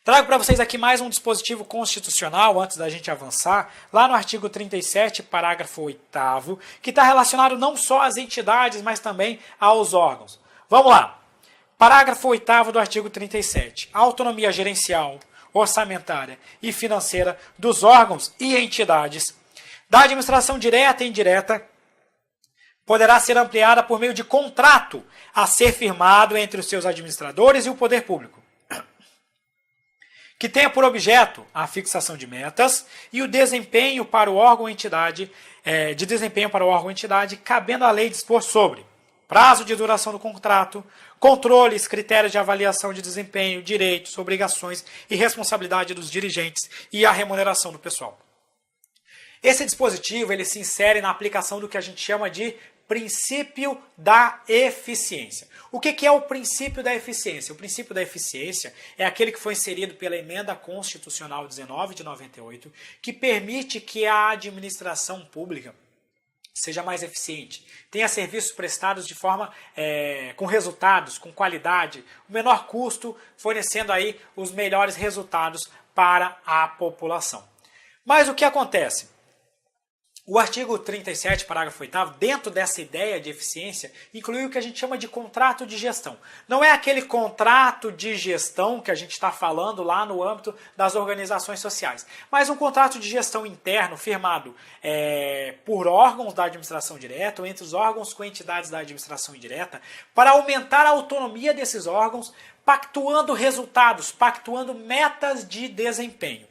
Trago para vocês aqui mais um dispositivo constitucional, antes da gente avançar, lá no artigo 37, parágrafo 8º, que está relacionado não só às entidades, mas também aos órgãos. Vamos lá. Parágrafo 8º do artigo 37. A autonomia gerencial, orçamentária e financeira dos órgãos e entidades da administração direta e indireta poderá ser ampliada por meio de contrato a ser firmado entre os seus administradores e o poder público, que tenha por objeto a fixação de metas e o desempenho para o órgão ou entidade, cabendo à lei dispor sobre prazo de duração do contrato, controles, critérios de avaliação de desempenho, direitos, obrigações e responsabilidade dos dirigentes e a remuneração do pessoal. Esse dispositivo ele se insere na aplicação do que a gente chama de princípio da eficiência. O que é o princípio da eficiência? O princípio da eficiência é aquele que foi inserido pela Emenda Constitucional 19 de 98, que permite que a administração pública seja mais eficiente, tenha serviços prestados de forma com resultados, com qualidade, o menor custo, fornecendo aí os melhores resultados para a população. Mas o que acontece? O artigo 37, parágrafo 8º, dentro dessa ideia de eficiência, inclui o que a gente chama de contrato de gestão. Não é aquele contrato de gestão que a gente está falando lá no âmbito das organizações sociais, mas um contrato de gestão interno firmado por órgãos da administração direta ou entre os órgãos com entidades da administração indireta para aumentar a autonomia desses órgãos, pactuando resultados, pactuando metas de desempenho.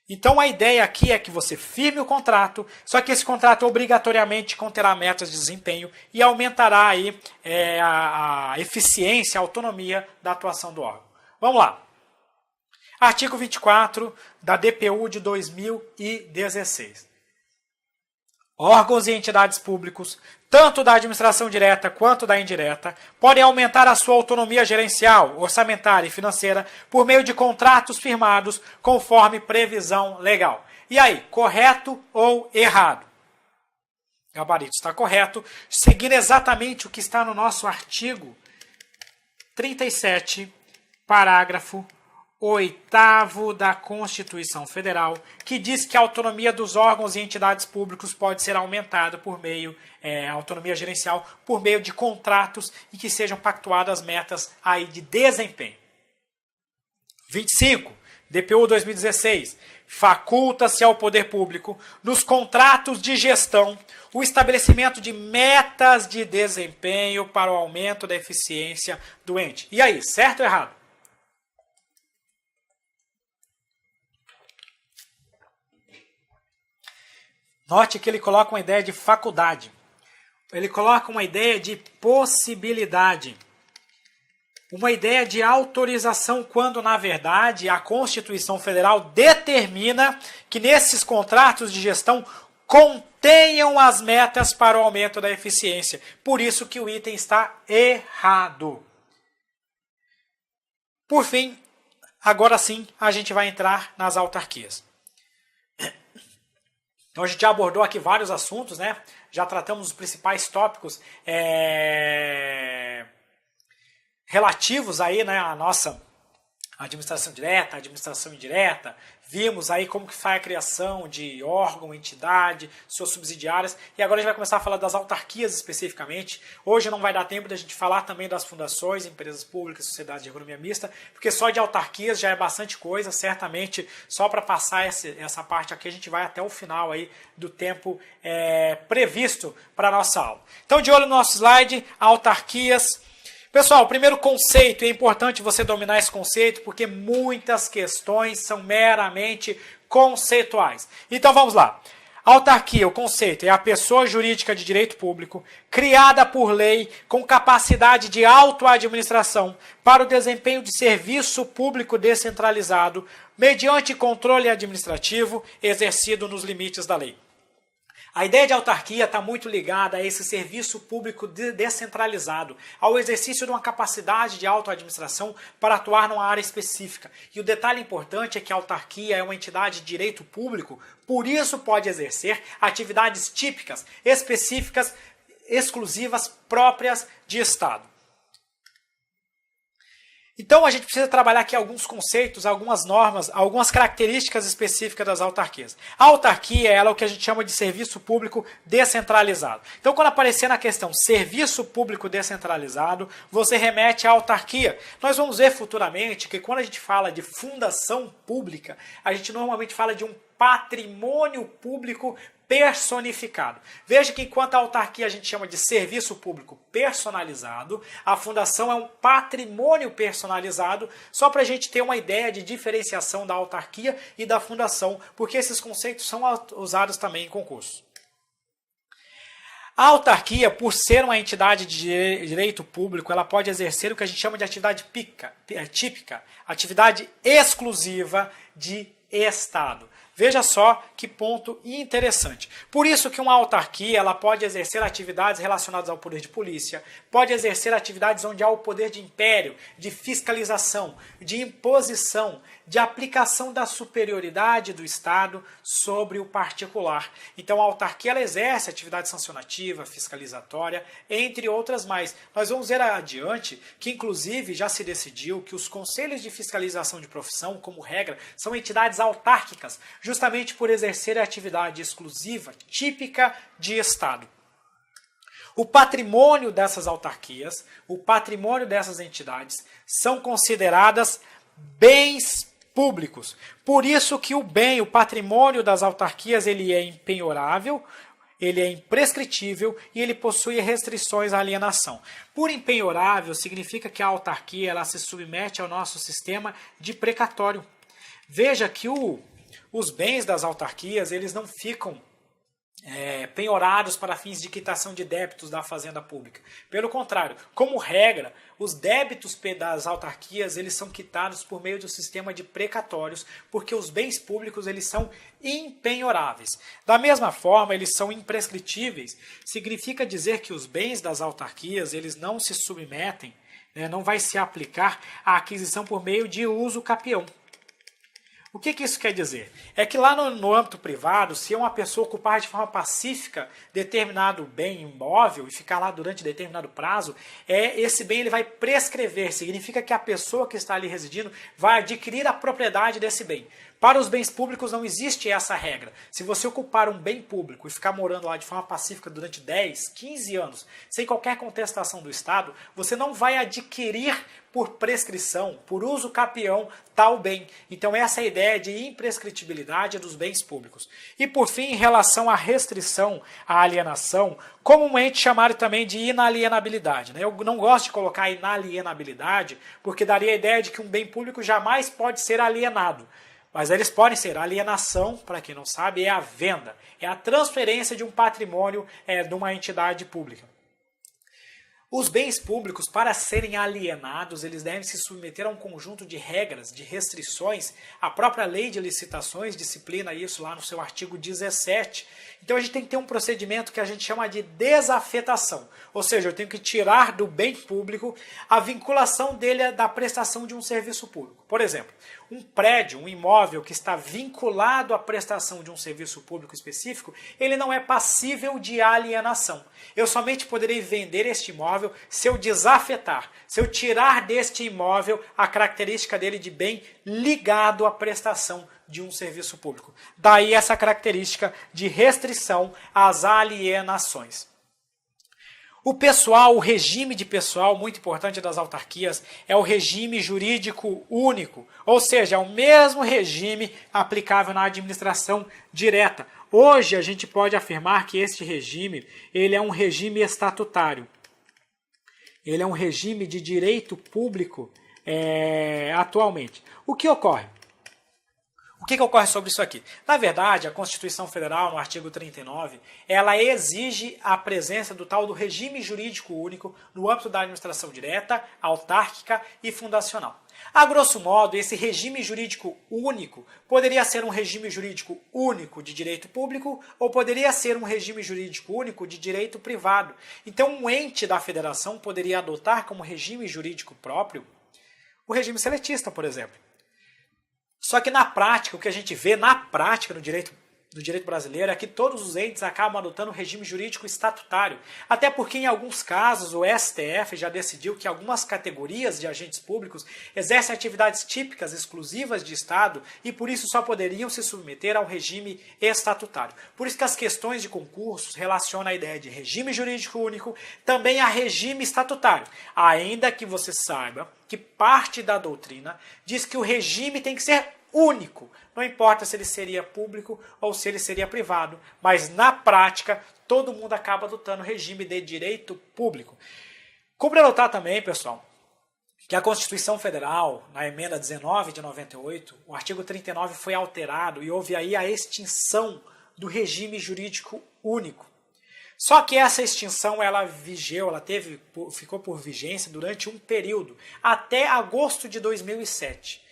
Então a ideia aqui é que você firme o contrato, só que esse contrato obrigatoriamente conterá metas de desempenho e aumentará aí a eficiência, a autonomia da atuação do órgão. Vamos lá. Artigo 24 da DPU de 2016. Órgãos e entidades públicos, tanto da administração direta quanto da indireta, podem aumentar a sua autonomia gerencial, orçamentária e financeira por meio de contratos firmados conforme previsão legal. E aí, correto ou errado? Gabarito está correto, seguindo exatamente o que está no nosso artigo 37, parágrafo 8º da Constituição Federal, que diz que a autonomia dos órgãos e entidades públicos pode ser aumentada por meio, autonomia gerencial, por meio de contratos e que sejam pactuadas metas aí de desempenho. 25. DPU 2016. Faculta-se ao poder público, nos contratos de gestão, o estabelecimento de metas de desempenho para o aumento da eficiência do ente. E aí, certo ou errado? Note que ele coloca uma ideia de faculdade. Ele coloca uma ideia de possibilidade. Uma ideia de autorização, quando, na verdade, a Constituição Federal determina que nesses contratos de gestão contenham as metas para o aumento da eficiência. Por isso que o item está errado. Por fim, agora sim, a gente vai entrar nas autarquias. Então a gente já abordou aqui vários assuntos, né? Já tratamos os principais tópicos relativos aí, né, à nossa administração direta, administração indireta. Vimos aí como que faz a criação de órgão, entidade, suas subsidiárias. E agora a gente vai começar a falar das autarquias especificamente. Hoje não vai dar tempo da gente falar também das fundações, empresas públicas, sociedades de economia mista, porque só de autarquias já é bastante coisa. Certamente, só para passar essa parte aqui, a gente vai até o final aí do tempo previsto para a nossa aula. Então, de olho no nosso slide, autarquias. Pessoal, o primeiro conceito, é importante você dominar esse conceito, porque muitas questões são meramente conceituais. Então vamos lá. Autarquia, o conceito, é a pessoa jurídica de direito público, criada por lei, com capacidade de autoadministração para o desempenho de serviço público descentralizado, mediante controle administrativo exercido nos limites da lei. A ideia de autarquia está muito ligada a esse serviço público descentralizado, ao exercício de uma capacidade de autoadministração para atuar numa área específica. E o detalhe importante é que a autarquia é uma entidade de direito público, por isso pode exercer atividades típicas, específicas, exclusivas, próprias de Estado. Então a gente precisa trabalhar aqui alguns conceitos, algumas normas, algumas características específicas das autarquias. A autarquia ela é o que a gente chama de serviço público descentralizado. Então quando aparecer na questão serviço público descentralizado, você remete à autarquia. Nós vamos ver futuramente que quando a gente fala de fundação pública, a gente normalmente fala de um patrimônio público personificado. Veja que enquanto a autarquia a gente chama de serviço público personalizado, a fundação é um patrimônio personalizado, só para a gente ter uma ideia de diferenciação da autarquia e da fundação, porque esses conceitos são usados também em concursos. A autarquia, por ser uma entidade de direito público, ela pode exercer o que a gente chama de atividade típica, atividade exclusiva de Estado. Veja só que ponto interessante. Por isso que uma autarquia ela pode exercer atividades relacionadas ao poder de polícia, pode exercer atividades onde há o poder de império, de fiscalização, de imposição, de aplicação da superioridade do Estado sobre o particular. Então a autarquia ela exerce atividade sancionativa, fiscalizatória, entre outras mais. Nós vamos ver adiante que inclusive já se decidiu que os conselhos de fiscalização de profissão, como regra, são entidades autárquicas, justamente por exercer a atividade exclusiva, típica de Estado. O patrimônio dessas autarquias, o patrimônio dessas entidades, são consideradas bens públicos. Por isso que o bem, o patrimônio das autarquias, ele é impenhorável, ele é imprescritível e ele possui restrições à alienação. Por impenhorável, significa que a autarquia ela se submete ao nosso sistema de precatório. Veja que os bens das autarquias eles não ficam penhorados para fins de quitação de débitos da fazenda pública. Pelo contrário, como regra, os débitos das autarquias eles são quitados por meio do sistema de precatórios, porque os bens públicos eles são impenhoráveis. Da mesma forma, eles são imprescritíveis. Significa dizer que os bens das autarquias eles não se submetem, não vai se aplicar à aquisição por meio de uso capião. O que isso quer dizer? É que lá no âmbito privado, se uma pessoa ocupar de forma pacífica determinado bem imóvel e ficar lá durante determinado prazo, esse bem ele vai prescrever. Significa que a pessoa que está ali residindo vai adquirir a propriedade desse bem. Para os bens públicos não existe essa regra. Se você ocupar um bem público e ficar morando lá de forma pacífica durante 10, 15 anos, sem qualquer contestação do Estado, você não vai adquirir por prescrição, por uso capião, tal bem. Então essa é a ideia de imprescritibilidade dos bens públicos. E por fim, em relação à restrição, à alienação, comumente chamado também de inalienabilidade. Eu não gosto de colocar inalienabilidade, porque daria a ideia de que um bem público jamais pode ser alienado. Mas eles podem ser. A alienação, para quem não sabe, é a venda. É a transferência de um patrimônio de uma entidade pública. Os bens públicos, para serem alienados, eles devem se submeter a um conjunto de regras, de restrições. A própria lei de licitações disciplina isso lá no seu artigo 17. Então a gente tem que ter um procedimento que a gente chama de desafetação. Ou seja, eu tenho que tirar do bem público a vinculação dele da prestação de um serviço público. Por exemplo, um prédio, um imóvel que está vinculado à prestação de um serviço público específico, ele não é passível de alienação. Eu somente poderei vender este imóvel se eu desafetar, se eu tirar deste imóvel a característica dele de bem ligado à prestação de um serviço público. Daí essa característica de restrição às alienações. O pessoal, o regime de pessoal, muito importante das autarquias, é o regime jurídico único, ou seja, é o mesmo regime aplicável na administração direta. Hoje a gente pode afirmar que este regime ele é um regime estatutário. Ele é um regime de direito público atualmente. O que ocorre? O que ocorre sobre isso aqui? Na verdade, a Constituição Federal, no artigo 39, ela exige a presença do tal do regime jurídico único no âmbito da administração direta, autárquica e fundacional. A grosso modo, esse regime jurídico único poderia ser um regime jurídico único de direito público ou poderia ser um regime jurídico único de direito privado. Então, um ente da federação poderia adotar como regime jurídico próprio o regime seletista, por exemplo. Só que na prática, o que a gente vê na prática no direito no direito brasileiro é que todos os entes acabam adotando o regime jurídico estatutário. Até porque, em alguns casos, o STF já decidiu que algumas categorias de agentes públicos exercem atividades típicas, exclusivas de Estado e, por isso, só poderiam se submeter ao regime estatutário. Por isso que as questões de concursos relacionam a ideia de regime jurídico único também a regime estatutário. Ainda que você saiba que parte da doutrina diz que o regime tem que ser único. Não importa se ele seria público ou se ele seria privado, mas na prática todo mundo acaba adotando o regime de direito público. Cumpre notar também, pessoal, que a Constituição Federal, na emenda 19 de 98, o artigo 39 foi alterado e houve aí a extinção do regime jurídico único. Só que essa extinção ela ficou por vigência durante um período, até agosto de 2007.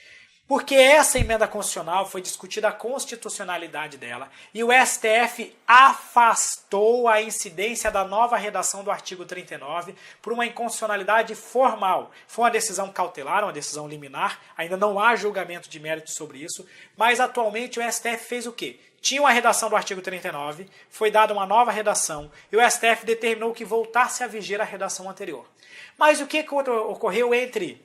Porque essa emenda constitucional foi discutida a constitucionalidade dela e o STF afastou a incidência da nova redação do artigo 39 por uma inconstitucionalidade formal. Foi uma decisão cautelar, uma decisão liminar, ainda não há julgamento de mérito sobre isso, mas atualmente o STF fez o quê? Tinha uma redação do artigo 39, foi dada uma nova redação e o STF determinou que voltasse a viger a redação anterior. Mas o que ocorreu entre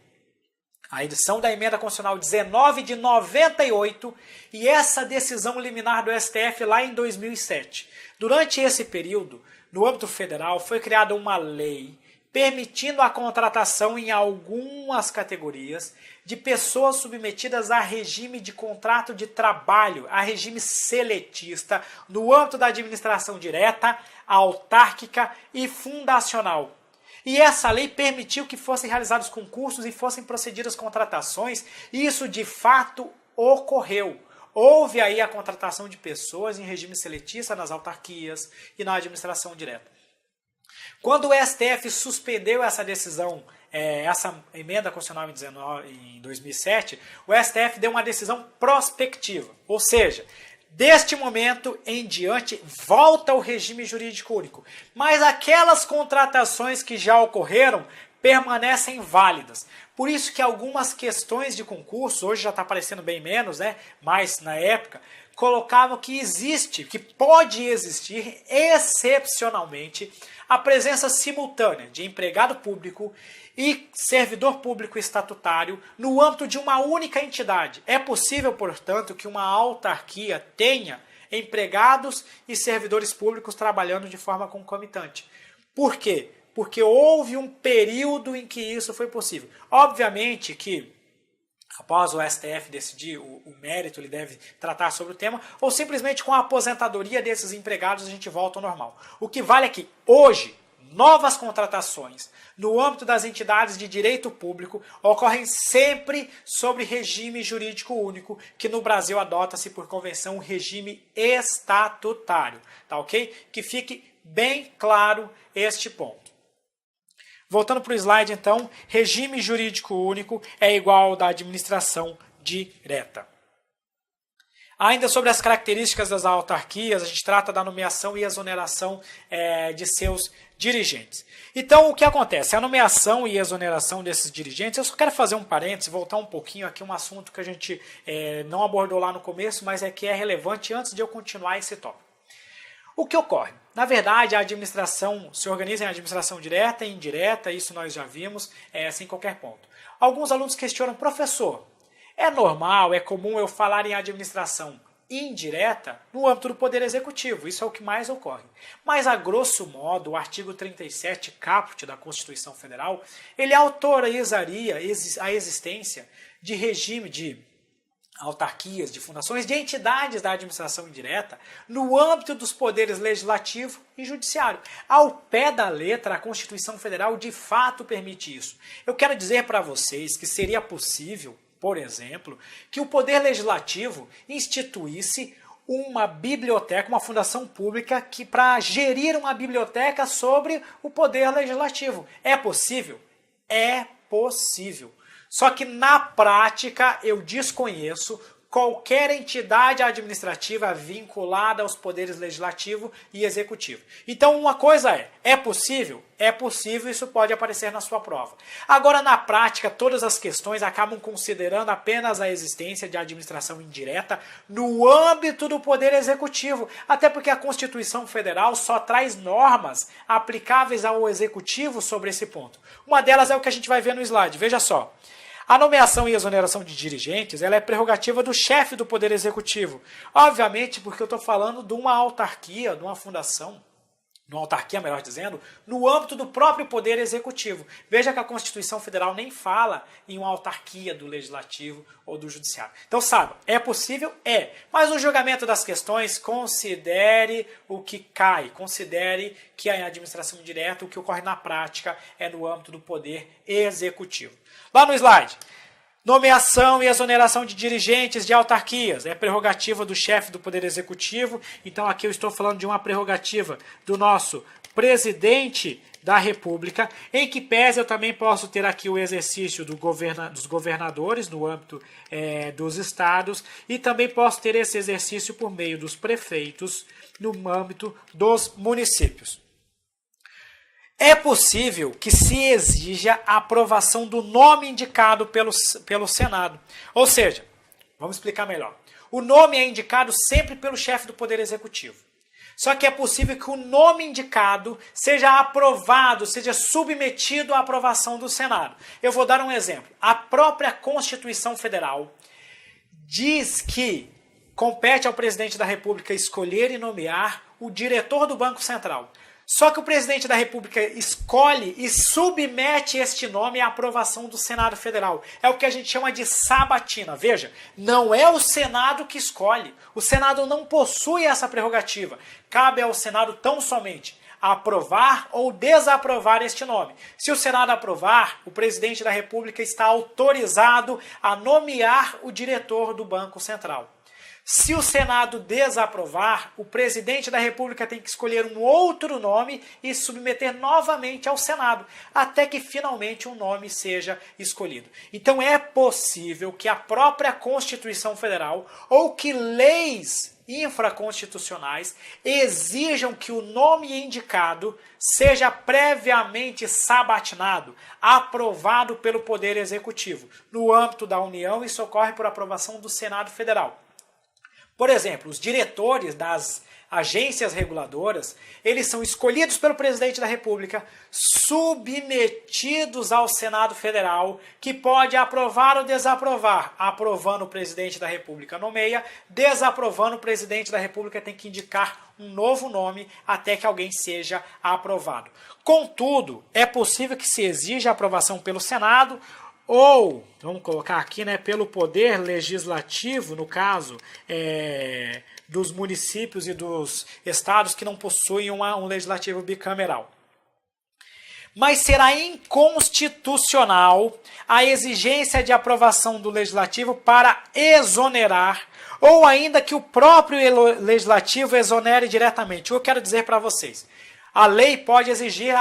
a edição da emenda constitucional 19 de 98 e essa decisão liminar do STF lá em 2007? Durante esse período, no âmbito federal, foi criada uma lei permitindo a contratação em algumas categorias de pessoas submetidas a regime de contrato de trabalho, a regime seletista, no âmbito da administração direta, autárquica e fundacional. E essa lei permitiu que fossem realizados concursos e fossem procedidas contratações, e isso de fato ocorreu. Houve aí a contratação de pessoas em regime seletista nas autarquias e na administração direta. Quando o STF suspendeu essa decisão, essa emenda constitucional em 2007, o STF deu uma decisão prospectiva, ou seja, deste momento em diante, volta o regime jurídico único. Mas aquelas contratações que já ocorreram permanecem válidas. Por isso que algumas questões de concurso, hoje já está aparecendo bem menos, né? Mas na época, colocavam que pode existir excepcionalmente a presença simultânea de empregado público e servidor público estatutário no âmbito de uma única entidade. É possível, portanto, que uma autarquia tenha empregados e servidores públicos trabalhando de forma concomitante. Por quê? Porque houve um período em que isso foi possível. Obviamente que, após o STF decidir o mérito, ele deve tratar sobre o tema, ou simplesmente com a aposentadoria desses empregados a gente volta ao normal. O que vale é que hoje, novas contratações no âmbito das entidades de direito público ocorrem sempre sobre regime jurídico único, que no Brasil adota-se por convenção o regime estatutário. Tá ok? Que fique bem claro este ponto. Voltando para o slide, então, regime jurídico único é igual ao da administração direta. Ainda sobre as características das autarquias, a gente trata da nomeação e exoneração de seus dirigentes. Então, o que acontece? A nomeação e exoneração desses dirigentes, eu só quero fazer um parênteses, voltar um pouquinho aqui, um assunto que a gente não abordou lá no começo, mas que é relevante antes de eu continuar esse tópico. O que ocorre? Na verdade, a administração se organiza em administração direta e indireta, isso nós já vimos, sem qualquer ponto. Alguns alunos questionam, professor, é normal, é comum eu falar em administração indireta no âmbito do Poder Executivo, isso é o que mais ocorre. Mas, a grosso modo, o artigo 37, caput da Constituição Federal, ele autorizaria a existência de regime de autarquias, de fundações, de entidades da administração indireta no âmbito dos poderes legislativo e judiciário. Ao pé da letra, a Constituição Federal de fato permite isso. Eu quero dizer para vocês que seria possível, por exemplo, que o Poder Legislativo instituísse uma biblioteca, uma fundação pública que para gerir uma biblioteca sobre o Poder Legislativo. É possível? É possível. Só que na prática eu desconheço qualquer entidade administrativa vinculada aos poderes legislativo e executivo. Então, uma coisa é possível? É possível, isso pode aparecer na sua prova. Agora, na prática, todas as questões acabam considerando apenas a existência de administração indireta no âmbito do poder executivo, até porque a Constituição Federal só traz normas aplicáveis ao executivo sobre esse ponto. Uma delas é o que a gente vai ver no slide, veja só. A nomeação e exoneração de dirigentes ela é prerrogativa do chefe do Poder Executivo. Obviamente, porque eu estou falando de uma autarquia, de uma fundação, uma autarquia, melhor dizendo, no âmbito do próprio Poder Executivo. Veja que a Constituição Federal nem fala em uma autarquia do Legislativo ou do Judiciário. Então, sabe, é possível? É. Mas no julgamento das questões, considere o que cai, considere que a administração direta, o que ocorre na prática, é no âmbito do Poder Executivo. Lá no slide, nomeação e exoneração de dirigentes de autarquias é prerrogativa do chefe do Poder Executivo. Então aqui eu estou falando de uma prerrogativa do nosso presidente da República, em que pese eu também posso ter aqui o exercício dos governadores no âmbito dos estados e também posso ter esse exercício por meio dos prefeitos no âmbito dos municípios. É possível que se exija a aprovação do nome indicado pelo Senado. Ou seja, vamos explicar melhor. O nome é indicado sempre pelo chefe do Poder Executivo. Só que é possível que o nome indicado seja aprovado, seja submetido à aprovação do Senado. Eu vou dar um exemplo. A própria Constituição Federal diz que compete ao presidente da República escolher e nomear o diretor do Banco Central. Só que o presidente da República escolhe e submete este nome à aprovação do Senado Federal. É o que a gente chama de sabatina. Veja, não é o Senado que escolhe. O Senado não possui essa prerrogativa. Cabe ao Senado tão somente aprovar ou desaprovar este nome. Se o Senado aprovar, o presidente da República está autorizado a nomear o diretor do Banco Central. Se o Senado desaprovar, o presidente da República tem que escolher um outro nome e submeter novamente ao Senado, até que finalmente um nome seja escolhido. Então é possível que a própria Constituição Federal ou que leis infraconstitucionais exijam que o nome indicado seja previamente sabatinado, aprovado pelo Poder Executivo. No âmbito da União, isso ocorre por aprovação do Senado Federal. Por exemplo, os diretores das agências reguladoras, eles são escolhidos pelo presidente da República, submetidos ao Senado Federal, que pode aprovar ou desaprovar. Aprovando, o presidente da República nomeia, desaprovando, o presidente da República tem que indicar um novo nome até que alguém seja aprovado. Contudo, é possível que se exija a aprovação pelo Senado, ou, vamos colocar aqui, né, pelo Poder Legislativo, no caso dos municípios e dos estados que não possuem um legislativo bicameral. Mas será inconstitucional a exigência de aprovação do legislativo para exonerar, ou ainda que o próprio legislativo exonere diretamente. O que eu quero dizer para vocês? A lei pode exigir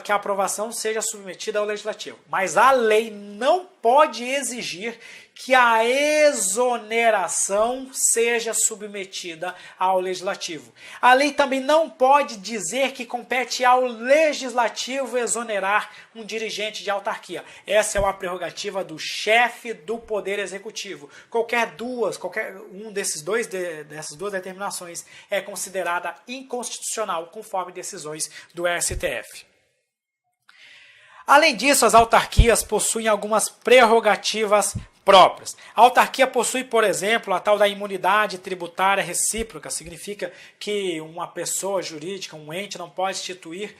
que a aprovação seja submetida ao legislativo, mas a lei não pode exigir que a exoneração seja submetida ao legislativo. A lei também não pode dizer que compete ao legislativo exonerar um dirigente de autarquia. Essa é uma prerrogativa do chefe do Poder Executivo. Qualquer um dessas duas determinações é considerada inconstitucional conforme decisões do STF. Além disso, as autarquias possuem algumas prerrogativas próprias. A autarquia possui, por exemplo, a tal da imunidade tributária recíproca, significa que uma pessoa jurídica, um ente, não pode instituir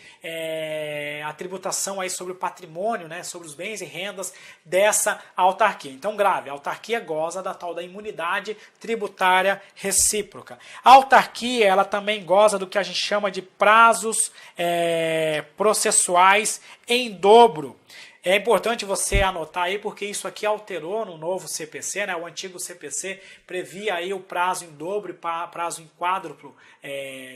a tributação aí sobre o patrimônio, né, sobre os bens e rendas dessa autarquia. Então, grave, a autarquia goza da tal da imunidade tributária recíproca. A autarquia, ela também goza do que a gente chama de prazos processuais em dobro. É importante você anotar aí, porque isso aqui alterou no novo CPC, né? O antigo CPC previa aí o prazo em dobro e prazo em quádruplo,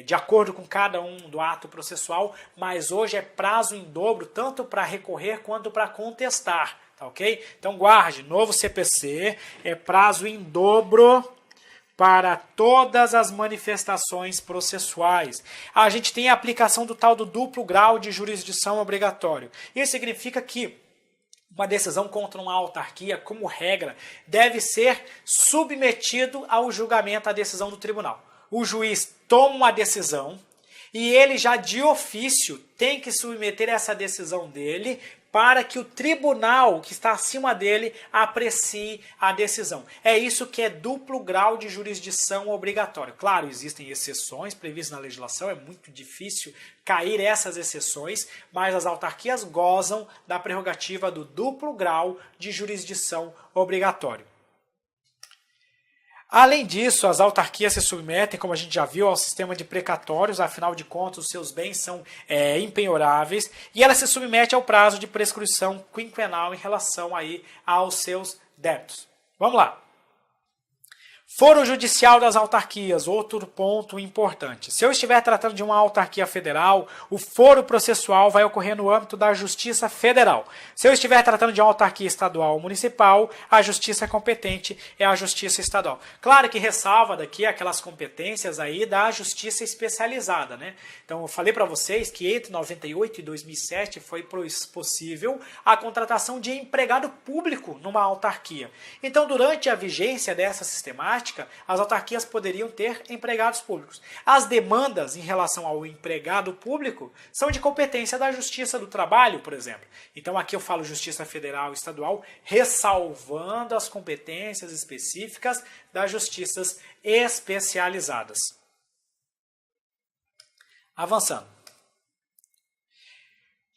de acordo com cada um do ato processual, mas hoje é prazo em dobro, tanto para recorrer quanto para contestar. tá ok? Então guarde, novo CPC é prazo em dobro para todas as manifestações processuais. A gente tem a aplicação do tal do duplo grau de jurisdição obrigatório. Isso significa que uma decisão contra uma autarquia, como regra, deve ser submetido ao julgamento, à decisão do tribunal. O juiz toma uma decisão e ele já de ofício tem que submeter essa decisão dele para que o tribunal que está acima dele aprecie a decisão. É isso que é duplo grau de jurisdição obrigatório. Claro, existem exceções previstas na legislação, é muito difícil cair essas exceções, mas as autarquias gozam da prerrogativa do duplo grau de jurisdição obrigatório. Além disso, as autarquias se submetem, como a gente já viu, ao sistema de precatórios, afinal de contas, os seus bens são impenhoráveis, e ela se submete ao prazo de prescrição quinquenal em relação aí aos seus débitos. Vamos lá. Foro judicial das autarquias, outro ponto importante. Se eu estiver tratando de uma autarquia federal, o foro processual vai ocorrer no âmbito da Justiça Federal. Se eu estiver tratando de uma autarquia estadual ou municipal, a justiça competente é a Justiça Estadual. Claro que ressalva daqui aquelas competências aí da Justiça Especializada, né? Então eu falei para vocês que entre 98 e 2007 foi possível a contratação de empregado público numa autarquia. Então durante a vigência dessa sistemática, as autarquias poderiam ter empregados públicos. As demandas em relação ao empregado público são de competência da Justiça do Trabalho, por exemplo. Então aqui eu falo Justiça Federal e Estadual, ressalvando as competências específicas das justiças especializadas. Avançando.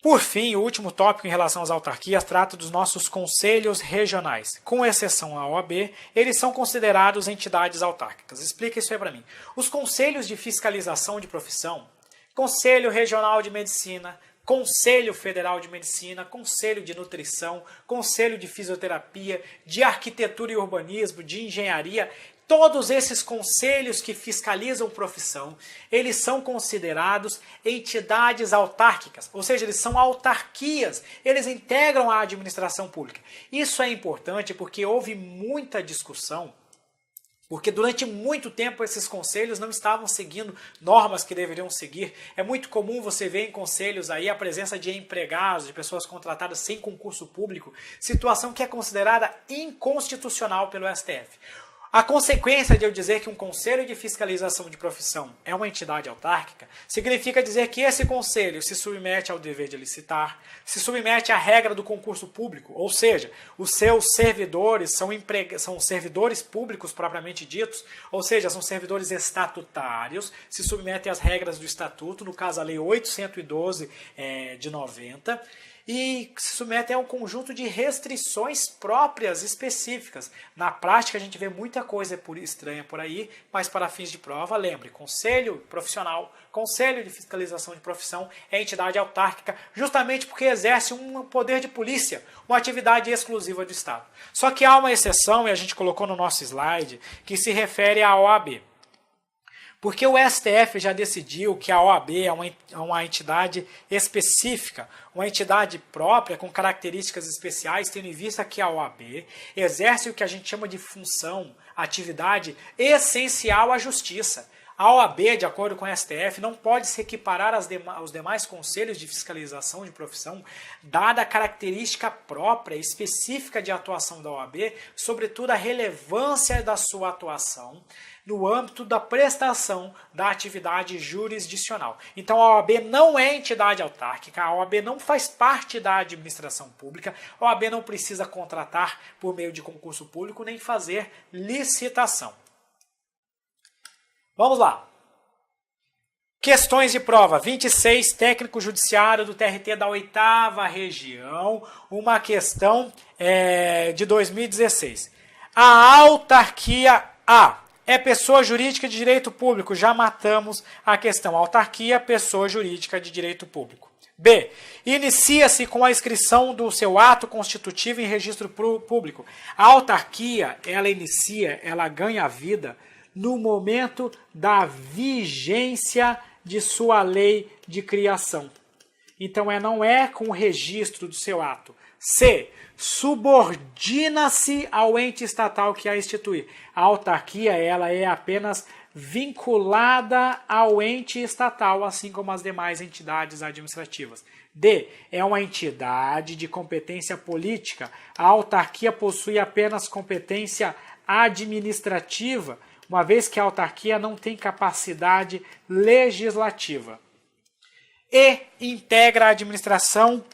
Por fim, o último tópico em relação às autarquias trata dos nossos conselhos regionais. Com exceção à OAB, eles são considerados entidades autárquicas. Explica isso aí para mim. Os conselhos de fiscalização de profissão, Conselho Regional de Medicina, Conselho Federal de Medicina, Conselho de Nutrição, Conselho de Fisioterapia, de Arquitetura e Urbanismo, de Engenharia, todos esses conselhos que fiscalizam profissão, eles são considerados entidades autárquicas, ou seja, eles são autarquias, eles integram a administração pública. Isso é importante porque houve muita discussão, porque durante muito tempo esses conselhos não estavam seguindo normas que deveriam seguir. É muito comum você ver em conselhos aí a presença de empregados, de pessoas contratadas sem concurso público, situação que é considerada inconstitucional pelo STF. A consequência de eu dizer que um conselho de fiscalização de profissão é uma entidade autárquica significa dizer que esse conselho se submete ao dever de licitar, se submete à regra do concurso público, ou seja, os seus servidores são servidores públicos propriamente ditos, ou seja, são servidores estatutários, se submetem às regras do estatuto, no caso a Lei 812 de 90, e se submetem a um conjunto de restrições próprias, específicas. Na prática, a gente vê muita coisa estranha por aí, mas para fins de prova, lembre, Conselho Profissional, Conselho de Fiscalização de Profissão é entidade autárquica, justamente porque exerce um poder de polícia, uma atividade exclusiva do Estado. Só que há uma exceção, e a gente colocou no nosso slide, que se refere à OAB. Porque o STF já decidiu que a OAB é uma entidade específica, uma entidade própria, com características especiais, tendo em vista que a OAB exerce o que a gente chama de função, atividade essencial à justiça. A OAB, de acordo com o STF, não pode se equiparar aos demais conselhos de fiscalização de profissão, dada a característica própria, específica de atuação da OAB, sobretudo a relevância da sua atuação no âmbito da prestação da atividade jurisdicional. Então a OAB não é entidade autárquica, a OAB não faz parte da administração pública, a OAB não precisa contratar por meio de concurso público nem fazer licitação. Vamos lá. Questões de prova. 26, técnico judiciário do TRT da 8ª região. Uma questão de 2016. A autarquia A é pessoa jurídica de direito público. Já matamos a questão. Autarquia, pessoa jurídica de direito público. B. Inicia-se com a inscrição do seu ato constitutivo em registro público. A autarquia, ela ganha vida no momento da vigência de sua lei de criação. Então, não é com o registro do seu ato. C. Subordina-se ao ente estatal que a institui. A autarquia ela é apenas vinculada ao ente estatal, assim como as demais entidades administrativas. D. É uma entidade de competência política. A autarquia possui apenas competência administrativa, uma vez que a autarquia não tem capacidade legislativa. E integra a administração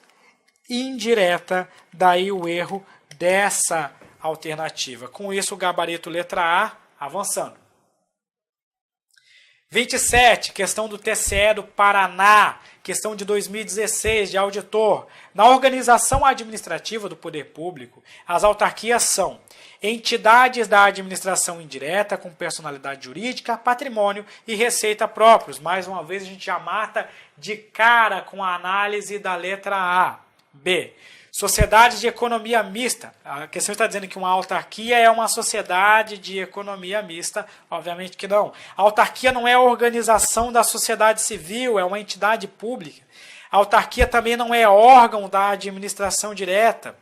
indireta, daí o erro dessa alternativa. Com isso, o gabarito letra A avançando. 27, questão do TCE do Paraná, questão de 2016, de auditor. Na organização administrativa do poder público, as autarquias são entidades da administração indireta com personalidade jurídica, patrimônio e receita próprios. Mais uma vez, a gente já mata de cara com a análise da letra A. B. Sociedade de economia mista. A questão está dizendo que uma autarquia é uma sociedade de economia mista. Obviamente que não. A autarquia não é a organização da sociedade civil, é uma entidade pública. A autarquia também não é órgão da administração direta.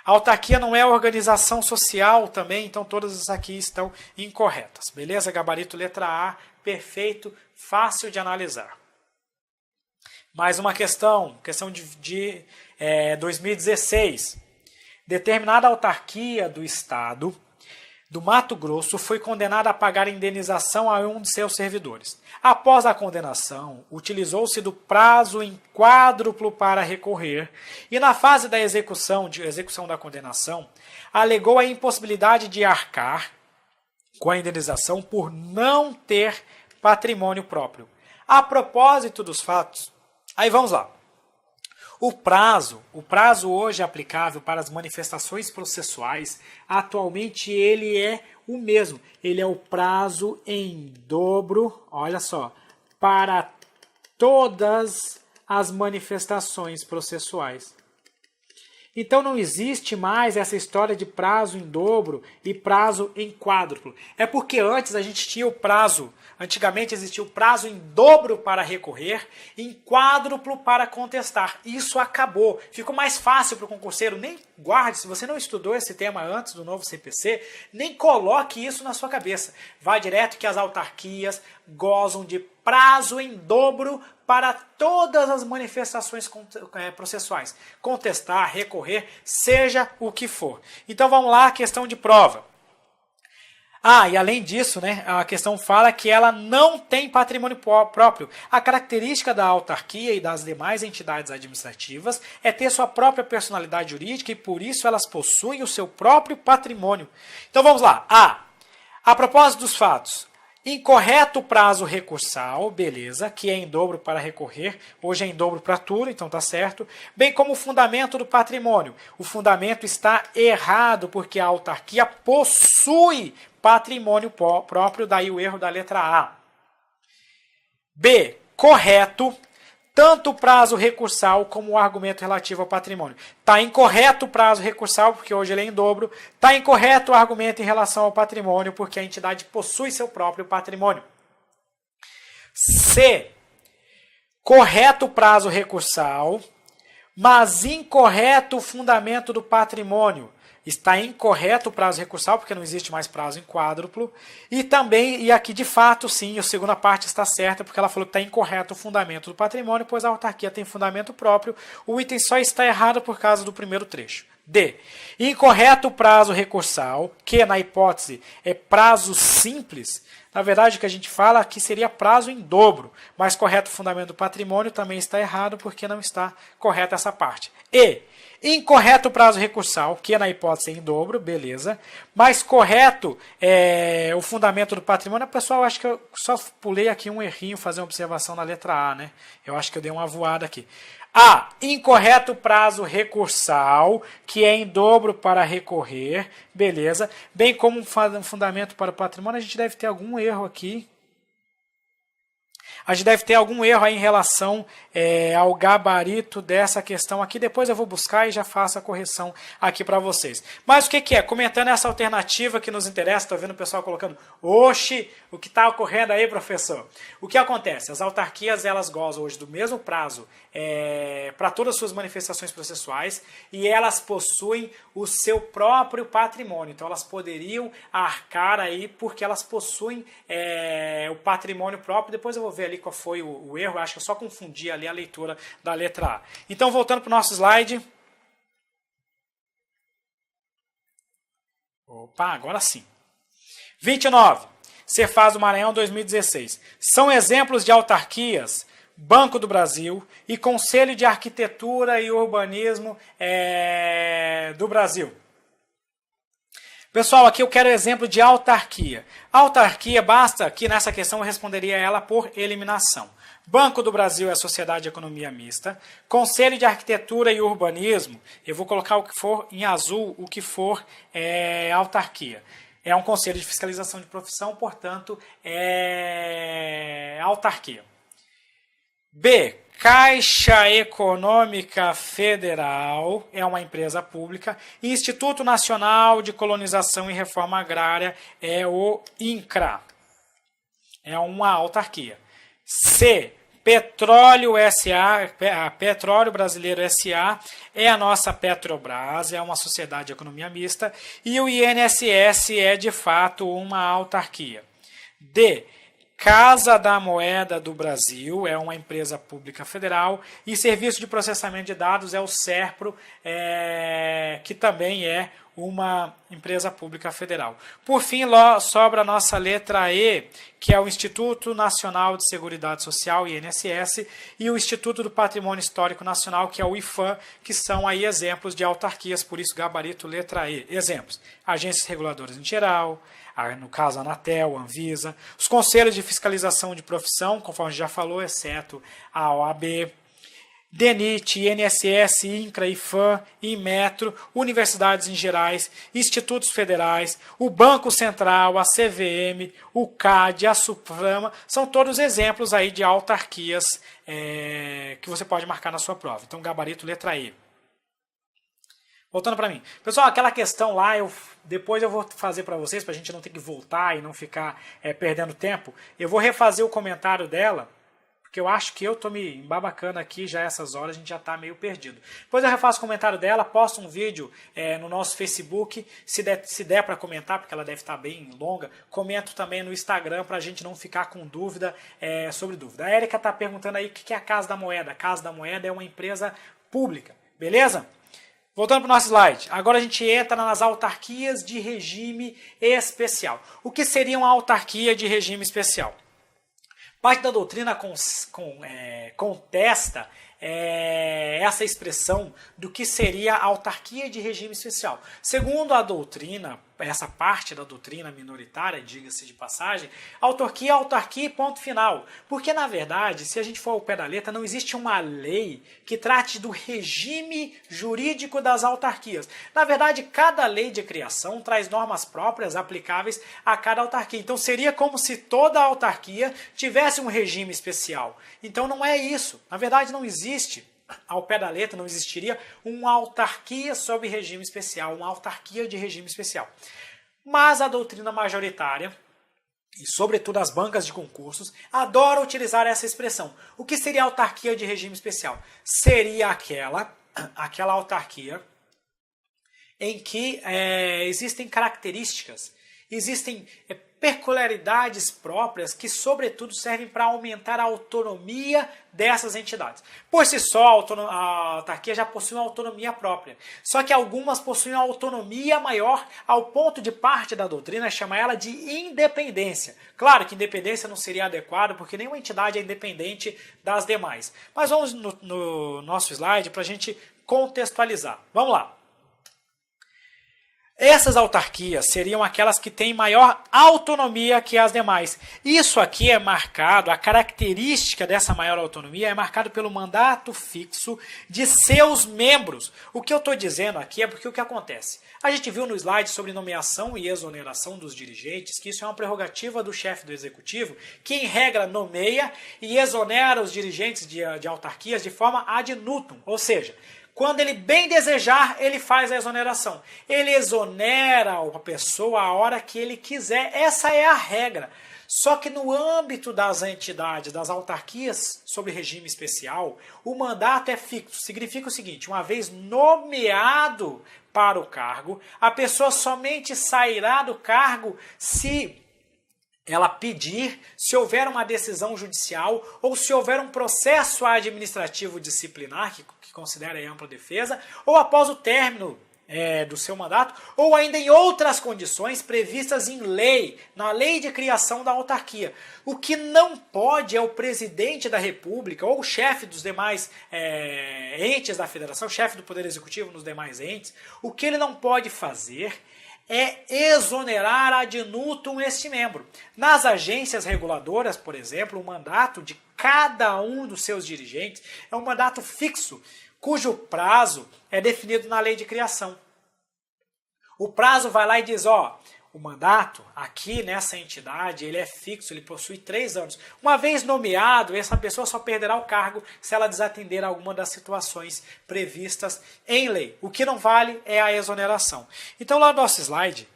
A autarquia não é organização social também, então todas essas aqui estão incorretas. Beleza? Gabarito letra A, perfeito, fácil de analisar. Mais uma questão de 2016. Determinada autarquia do Estado do Mato Grosso foi condenada a pagar indenização a um de seus servidores. Após a condenação, utilizou-se do prazo em quádruplo para recorrer e, na fase da execução da condenação, alegou a impossibilidade de arcar com a indenização por não ter patrimônio próprio. A propósito dos fatos, aí vamos lá. O prazo hoje aplicável para as manifestações processuais, atualmente ele é o mesmo. Ele é o prazo em dobro, olha só, para todas as manifestações processuais. Então não existe mais essa história de prazo em dobro e prazo em quádruplo. É porque antes a gente tinha o prazo, antigamente existia o prazo em dobro para recorrer, em quádruplo para contestar. Isso acabou. Ficou mais fácil para o concurseiro. Nem guarde, se você não estudou esse tema antes do novo CPC, nem coloque isso na sua cabeça. Vá direto que as autarquias gozam de prazo em dobro para todas as manifestações processuais. Contestar, recorrer, seja o que for. Então vamos lá, questão de prova. E além disso, a questão fala que ela não tem patrimônio próprio. A característica da autarquia e das demais entidades administrativas é ter sua própria personalidade jurídica e por isso elas possuem o seu próprio patrimônio. Então vamos lá. A propósito dos fatos. Incorreto prazo recursal, beleza, que é em dobro para recorrer, hoje é em dobro para tudo, então tá certo. Bem como o fundamento do patrimônio. O fundamento está errado, porque a autarquia possui patrimônio próprio, daí o erro da letra A. B, correto, tanto o prazo recursal como o argumento relativo ao patrimônio. Está incorreto o prazo recursal, porque hoje ele é em dobro. Está incorreto o argumento em relação ao patrimônio, porque a entidade possui seu próprio patrimônio. C. Correto o prazo recursal, mas incorreto o fundamento do patrimônio. Está incorreto o prazo recursal, porque não existe mais prazo em quádruplo. E também, e aqui de fato, sim, a segunda parte está certa, porque ela falou que está incorreto o fundamento do patrimônio, pois a autarquia tem fundamento próprio. O item só está errado por causa do primeiro trecho. D. Incorreto o prazo recursal, que na hipótese é prazo simples. Na verdade, o que a gente fala aqui seria prazo em dobro, mas correto o fundamento do patrimônio também está errado, porque não está correta essa parte. E. Incorreto o prazo recursal, que na hipótese é em dobro, beleza. Mas correto o fundamento do patrimônio. Pessoal, acho que eu só pulei aqui um errinho, fazer uma observação na letra A, né? Eu acho que eu dei uma voada aqui. A. Incorreto o prazo recursal, que é em dobro para recorrer, beleza. Bem como um fundamento para o patrimônio, a gente deve ter algum erro aqui. A gente deve ter algum erro aí em relação ao gabarito dessa questão aqui. Depois eu vou buscar e já faço a correção aqui para vocês. Mas o que é? Comentando essa alternativa que nos interessa, estou vendo o pessoal colocando, oxe, o que está ocorrendo aí, professor? O que acontece? As autarquias, elas gozam hoje do mesmo prazo para todas as suas manifestações processuais e elas possuem o seu próprio patrimônio. Então elas poderiam arcar aí porque elas possuem o patrimônio próprio. Depois eu vou ver ali qual foi o erro, acho que eu só confundi ali a leitura da letra A. Então voltando para o nosso slide. Opa, agora sim. 29. Cefaz do Maranhão 2016. São exemplos de autarquias Banco do Brasil e Conselho de Arquitetura e Urbanismo do Brasil. Pessoal, aqui eu quero exemplo de autarquia. Autarquia, basta que nessa questão eu responderia ela por eliminação. Banco do Brasil é Sociedade de Economia Mista. Conselho de Arquitetura e Urbanismo, eu vou colocar o que for em azul, o que for autarquia. É um conselho de fiscalização de profissão, portanto, é autarquia. B. Caixa Econômica Federal é uma empresa pública. Instituto Nacional de Colonização e Reforma Agrária é o INCRA. É uma autarquia. C. Petróleo SA, Petróleo Brasileiro SA é a nossa Petrobras, é uma sociedade de economia mista. E o INSS é de fato uma autarquia. D. Casa da Moeda do Brasil é uma empresa pública federal e Serviço de Processamento de Dados é o SERPRO, que também é uma empresa pública federal. Por fim, sobra a nossa letra E, que é o Instituto Nacional de Seguridade Social, INSS, e o Instituto do Patrimônio Histórico Nacional, que é o IFAM, que são aí exemplos de autarquias, por isso gabarito letra E. Exemplos: agências reguladoras em geral, no caso a Anatel, a Anvisa, os conselhos de fiscalização de profissão, conforme a gente já falou, exceto a OAB, DENIT, INSS, INCRA, IFAM, INMETRO, universidades em gerais, institutos federais, o Banco Central, a CVM, o CAD, a SUPRAMA, são todos exemplos aí de autarquias que você pode marcar na sua prova. Então, gabarito letra E. Voltando para mim. Pessoal, aquela questão lá, depois eu vou fazer para vocês, para a gente não ter que voltar e não ficar perdendo tempo. Eu vou refazer o comentário dela, porque eu acho que eu estou me embabacando aqui já essas horas, a gente já está meio perdido. Depois eu refaço o comentário dela, posto um vídeo no nosso Facebook, se der para comentar, porque ela deve estar bem longa, comento também no Instagram para a gente não ficar com dúvida sobre dúvida. A Érica está perguntando aí o que é a Casa da Moeda. A Casa da Moeda é uma empresa pública, beleza? Voltando para o nosso slide, agora a gente entra nas autarquias de regime especial. O que seria uma autarquia de regime especial? Parte da doutrina contesta essa expressão do que seria a autarquia de regime especial. Segundo a doutrina, essa parte da doutrina minoritária, diga-se de passagem, autarquia é autarquia e ponto final. Porque, na verdade, se a gente for ao pé da letra, não existe uma lei que trate do regime jurídico das autarquias. Na verdade, cada lei de criação traz normas próprias aplicáveis a cada autarquia. Então, seria como se toda autarquia tivesse um regime especial. Então, não é isso. Na verdade, não existe. Ao pé da letra, não existiria uma autarquia sob regime especial, uma autarquia de regime especial. Mas a doutrina majoritária, e sobretudo as bancas de concursos, adora utilizar essa expressão. O que seria autarquia de regime especial? Seria aquela autarquia em que existem características, existem peculiaridades próprias que, sobretudo, servem para aumentar a autonomia dessas entidades. Por si só, a autarquia já possui uma autonomia própria. Só que algumas possuem uma autonomia maior ao ponto de parte da doutrina chamar ela de independência. Claro que independência não seria adequado, porque nenhuma entidade é independente das demais. Mas vamos no nosso slide para a gente contextualizar. Vamos lá. Essas autarquias seriam aquelas que têm maior autonomia que as demais. Isso aqui é marcado, a característica dessa maior autonomia é marcado pelo mandato fixo de seus membros. O que eu estou dizendo aqui é porque o que acontece? A gente viu no slide sobre nomeação e exoneração dos dirigentes que isso é uma prerrogativa do chefe do executivo, que em regra nomeia e exonera os dirigentes de autarquias de forma ad nutum, ou seja, quando ele bem desejar, ele faz a exoneração. Ele exonera a pessoa a hora que ele quiser. Essa é a regra. Só que no âmbito das entidades, das autarquias sobre regime especial, o mandato é fixo. Significa o seguinte, uma vez nomeado para o cargo, a pessoa somente sairá do cargo se ela pedir, se houver uma decisão judicial ou se houver um processo administrativo disciplinar, que considera a ampla defesa, ou após o término do seu mandato, ou ainda em outras condições previstas em lei, na lei de criação da autarquia. O que não pode é o presidente da República ou o chefe dos demais entes da federação, chefe do Poder Executivo nos demais entes, o que ele não pode fazer é exonerar ad nutum este membro. Nas agências reguladoras, por exemplo, o mandato de cada um dos seus dirigentes é um mandato fixo, cujo prazo é definido na lei de criação. O prazo vai lá e diz, o mandato aqui nessa entidade, ele é fixo, ele possui 3 anos. Uma vez nomeado, essa pessoa só perderá o cargo se ela desatender a alguma das situações previstas em lei. O que não vale é a exoneração. Então, lá no nosso slide,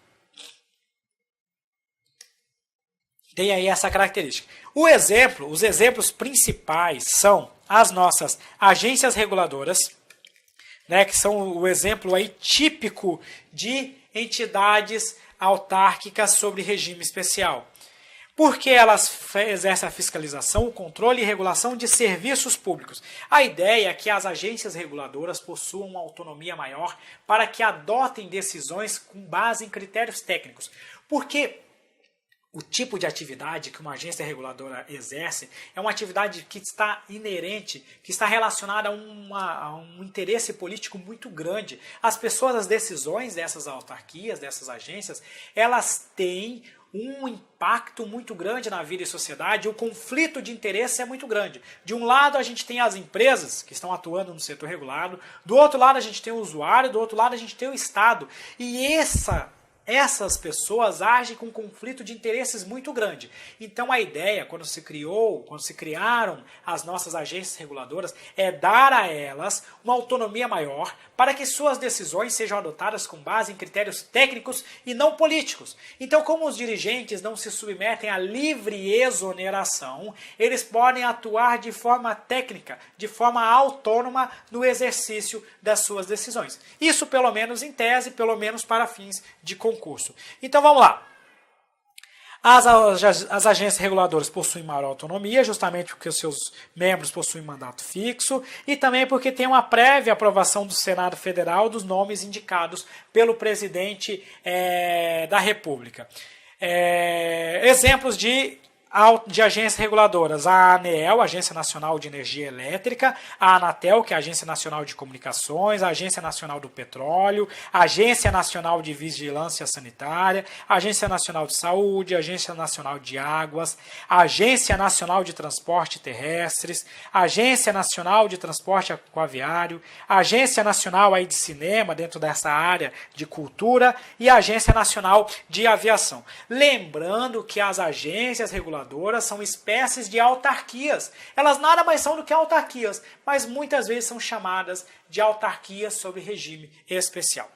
tem aí essa característica. Os exemplos principais são as nossas agências reguladoras, que são o exemplo aí típico de entidades autárquicas sobre regime especial. Porque elas exercem a fiscalização, o controle e regulação de serviços públicos. A ideia é que as agências reguladoras possuam uma autonomia maior para que adotem decisões com base em critérios técnicos. Porque o tipo de atividade que uma agência reguladora exerce é uma atividade que está inerente, que está relacionada a um interesse político muito grande. As pessoas, as decisões dessas autarquias, dessas agências, elas têm um impacto muito grande na vida e sociedade, o conflito de interesse é muito grande. De um lado a gente tem as empresas que estão atuando no setor regulado, do outro lado a gente tem o usuário, do outro lado a gente tem o Estado. E essas pessoas agem com um conflito de interesses muito grande. Então a ideia, quando se criaram as nossas agências reguladoras, é dar a elas uma autonomia maior para que suas decisões sejam adotadas com base em critérios técnicos e não políticos. Então, como os dirigentes não se submetem à livre exoneração, eles podem atuar de forma técnica, de forma autônoma no exercício das suas decisões. Isso, pelo menos em tese, pelo menos para fins de concurso. Então vamos lá. As agências reguladoras possuem maior autonomia, justamente porque os seus membros possuem mandato fixo e também porque tem uma prévia aprovação do Senado Federal dos nomes indicados pelo presidente da República. Exemplos de agências reguladoras: a ANEEL, Agência Nacional de Energia Elétrica, a Anatel, que é a Agência Nacional de Comunicações, a Agência Nacional do Petróleo, a Agência Nacional de Vigilância Sanitária, a Agência Nacional de Saúde, a Agência Nacional de Águas, a Agência Nacional de Transporte Terrestres, a Agência Nacional de Transporte Aquaviário, a Agência Nacional aí de Cinema, dentro dessa área de cultura, e a Agência Nacional de Aviação. Lembrando que as agências reguladoras são espécies de autarquias. Elas nada mais são do que autarquias, mas muitas vezes são chamadas de autarquias sob regime especial.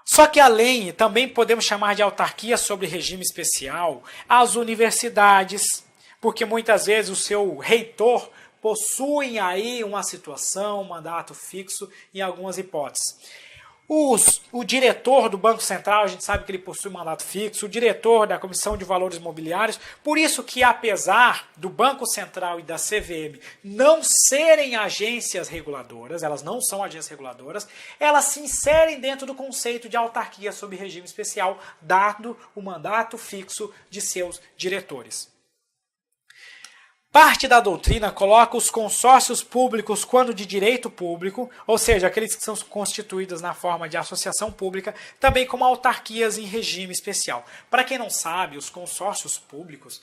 Só que além, também podemos chamar de autarquia sobre regime especial as universidades, porque muitas vezes o seu reitor possui aí uma situação, um mandato fixo em algumas hipóteses. O diretor do Banco Central, a gente sabe que ele possui mandato fixo, o diretor da Comissão de Valores Mobiliários, por isso que apesar do Banco Central e da CVM não serem agências reguladoras, elas não são agências reguladoras, elas se inserem dentro do conceito de autarquia sob regime especial, dado o mandato fixo de seus diretores. Parte da doutrina coloca os consórcios públicos quando de direito público, ou seja, aqueles que são constituídos na forma de associação pública, também como autarquias em regime especial. Para quem não sabe, os consórcios públicos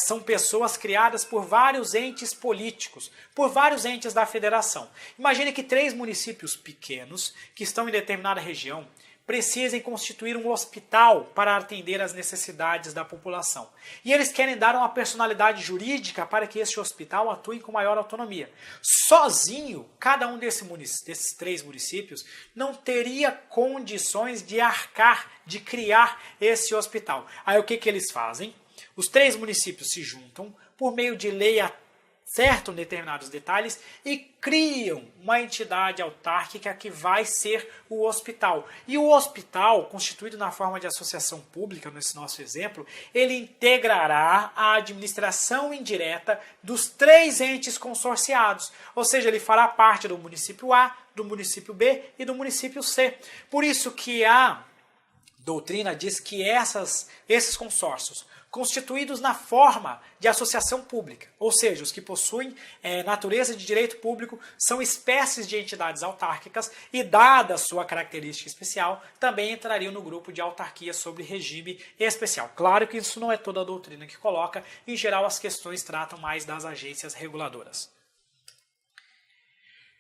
são pessoas criadas por vários entes políticos, por vários entes da federação. Imagine que 3 municípios pequenos, que estão em determinada região, precisem constituir um hospital para atender às necessidades da população. E eles querem dar uma personalidade jurídica para que este hospital atue com maior autonomia. Sozinho, cada um desses 3 municípios não teria condições de arcar, de criar esse hospital. Aí o que eles fazem? Os 3 municípios se juntam por meio de lei acertam determinados detalhes e criam uma entidade autárquica que vai ser o hospital. E o hospital, constituído na forma de associação pública, nesse nosso exemplo, ele integrará a administração indireta dos 3 entes consorciados. Ou seja, ele fará parte do município A, do município B e do município C. Por isso que a doutrina diz que esses consórcios, constituídos na forma de associação pública, ou seja, os que possuem natureza de direito público, são espécies de entidades autárquicas e, dada a sua característica especial, também entrariam no grupo de autarquia sobre regime especial. Claro que isso não é toda a doutrina que coloca, em geral as questões tratam mais das agências reguladoras.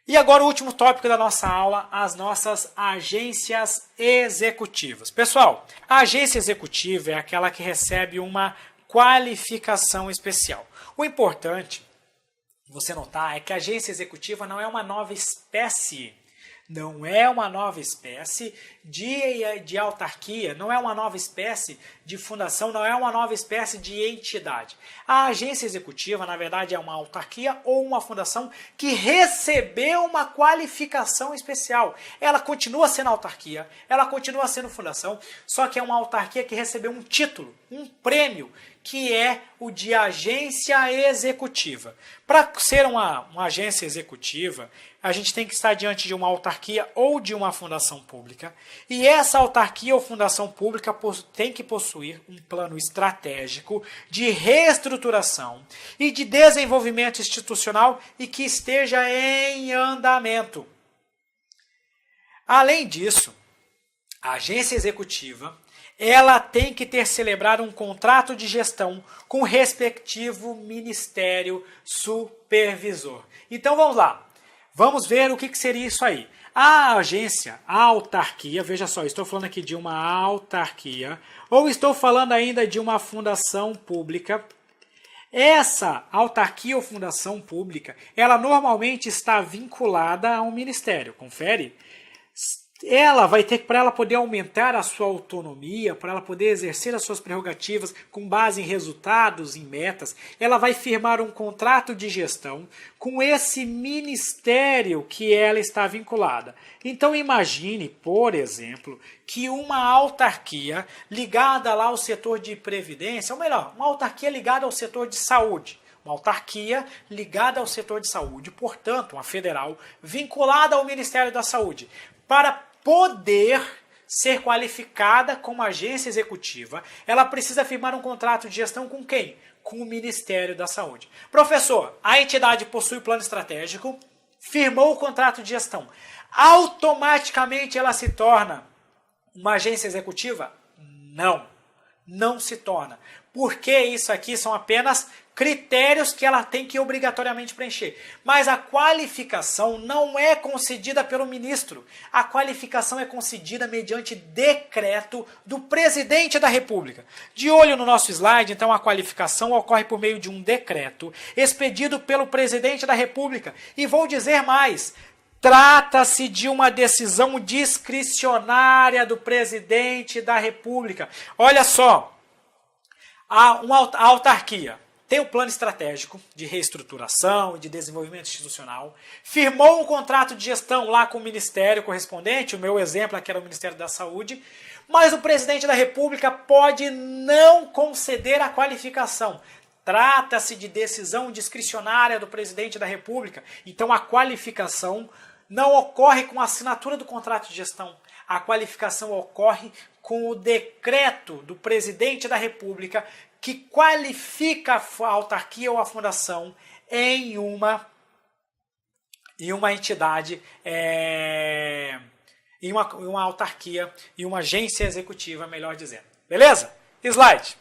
E agora o último tópico da nossa aula, as nossas agências executivas. Pessoal, a agência executiva é aquela que recebe uma qualificação especial. O importante, você notar, é que a agência executiva não é uma nova espécie. Não é uma nova espécie de autarquia, não é uma nova espécie de fundação, não é uma nova espécie de entidade. A agência executiva, na verdade, é uma autarquia ou uma fundação que recebeu uma qualificação especial. Ela continua sendo autarquia, ela continua sendo fundação, só que é uma autarquia que recebeu um título, um prêmio, que é o de agência executiva. Para ser uma agência executiva, a gente tem que estar diante de uma autarquia ou de uma fundação pública, e essa autarquia ou fundação pública tem que possuir um plano estratégico de reestruturação e de desenvolvimento institucional e que esteja em andamento. Além disso, a agência executiva ela tem que ter celebrado um contrato de gestão com o respectivo ministério supervisor. Então vamos lá, vamos ver o que seria isso aí. A agência, a autarquia, veja só, estou falando aqui de uma autarquia, ou estou falando ainda de uma fundação pública. Essa autarquia ou fundação pública, ela normalmente está vinculada a um ministério, confere? Ela vai ter que, para ela poder aumentar a sua autonomia, para ela poder exercer as suas prerrogativas com base em resultados, em metas, ela vai firmar um contrato de gestão com esse ministério que ela está vinculada. Então imagine, por exemplo, que uma autarquia ligada lá ao setor de previdência, ou melhor, uma autarquia ligada ao setor de saúde, uma autarquia ligada ao setor de saúde, portanto, uma federal vinculada ao Ministério da Saúde, para poder ser qualificada como agência executiva, ela precisa firmar um contrato de gestão com quem? Com o Ministério da Saúde. Professor, a entidade possui plano estratégico, firmou o contrato de gestão. Automaticamente ela se torna uma agência executiva? Não, não se torna. Porque isso aqui são apenas critérios que ela tem que obrigatoriamente preencher. Mas a qualificação não é concedida pelo ministro. A qualificação é concedida mediante decreto do presidente da República. De olho no nosso slide, então, a qualificação ocorre por meio de um decreto expedido pelo presidente da República. E vou dizer mais, trata-se de uma decisão discricionária do presidente da República. Olha só, a autarquia tem um plano estratégico de reestruturação e de desenvolvimento institucional, firmou um contrato de gestão lá com o ministério correspondente, o meu exemplo aqui era o Ministério da Saúde, mas o presidente da República pode não conceder a qualificação. Trata-se de decisão discricionária do presidente da República, então a qualificação não ocorre com a assinatura do contrato de gestão, a qualificação ocorre com o decreto do presidente da República que qualifica a autarquia ou a fundação em uma entidade, em uma autarquia e uma agência executiva, melhor dizendo. Beleza? Slide.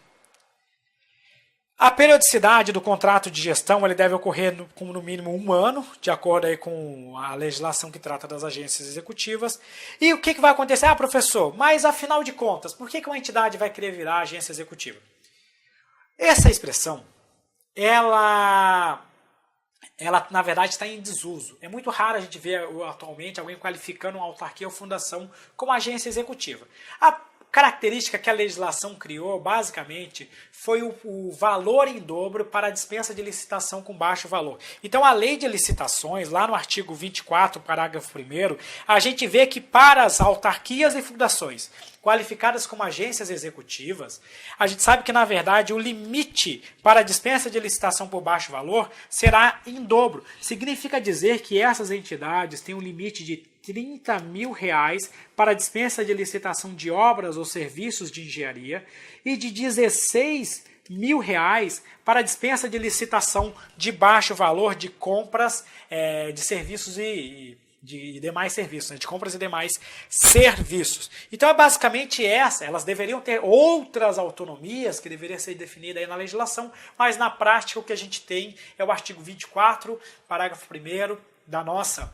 A periodicidade do contrato de gestão ele deve ocorrer com no mínimo 1 ano, de acordo aí com a legislação que trata das agências executivas. E o que vai acontecer? Ah, professor, mas afinal de contas, por que uma entidade vai querer virar agência executiva? Essa expressão, ela na verdade está em desuso. É muito raro a gente ver atualmente alguém qualificando uma autarquia ou fundação como agência executiva. A característica que a legislação criou, basicamente, foi o valor em dobro para a dispensa de licitação com baixo valor. Então, a lei de licitações, lá no artigo 24, parágrafo 1º, a gente vê que para as autarquias e fundações qualificadas como agências executivas, a gente sabe que, na verdade, o limite para a dispensa de licitação por baixo valor será em dobro. Significa dizer que essas entidades têm um limite de R$30 mil para a dispensa de licitação de obras ou serviços de engenharia e de R$16 mil para a dispensa de licitação de baixo valor de compras de serviços e de demais serviços, né, de compras e demais serviços. Então é basicamente essa, elas deveriam ter outras autonomias que deveriam ser definidas aí na legislação, mas na prática o que a gente tem é o artigo 24, parágrafo 1º da nossa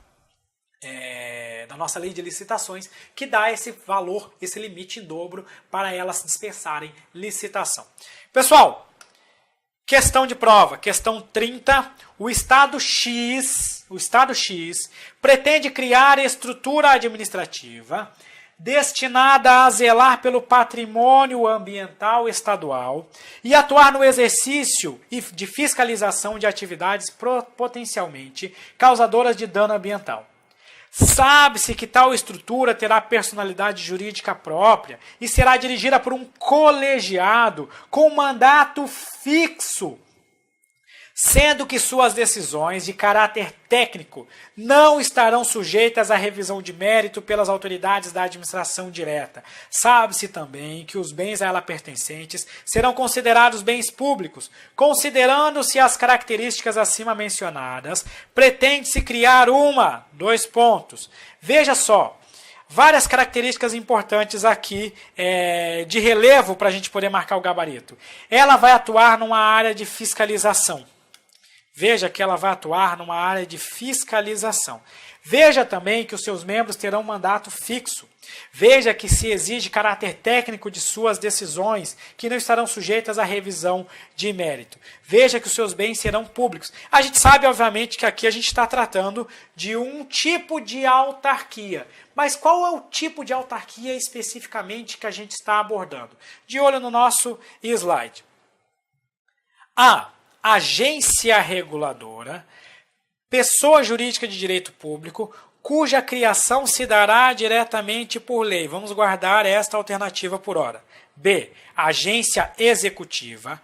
lei de licitações, que dá esse valor, esse limite em dobro para elas dispensarem licitação. Pessoal, questão de prova, questão 30, o Estado X pretende criar estrutura administrativa destinada a zelar pelo patrimônio ambiental estadual e atuar no exercício de fiscalização de atividades potencialmente causadoras de dano ambiental. Sabe-se que tal estrutura terá personalidade jurídica própria e será dirigida por um colegiado com mandato fixo, sendo que suas decisões de caráter técnico não estarão sujeitas à revisão de mérito pelas autoridades da administração direta. Sabe-se também que os bens a ela pertencentes serão considerados bens públicos. Considerando-se as características acima mencionadas, pretende-se criar Veja só, várias características importantes aqui de relevo para a gente poder marcar o gabarito. Ela vai atuar numa área de fiscalização. Veja que ela vai atuar numa área de fiscalização. Veja também que os seus membros terão mandato fixo. Veja que se exige caráter técnico de suas decisões, que não estarão sujeitas à revisão de mérito. Veja que os seus bens serão públicos. A gente sabe, obviamente, que aqui a gente está tratando de um tipo de autarquia. Mas qual é o tipo de autarquia especificamente que a gente está abordando? De olho no nosso slide. Agência reguladora, pessoa jurídica de direito público, cuja criação se dará diretamente por lei. Vamos guardar esta alternativa por hora. B. Agência executiva,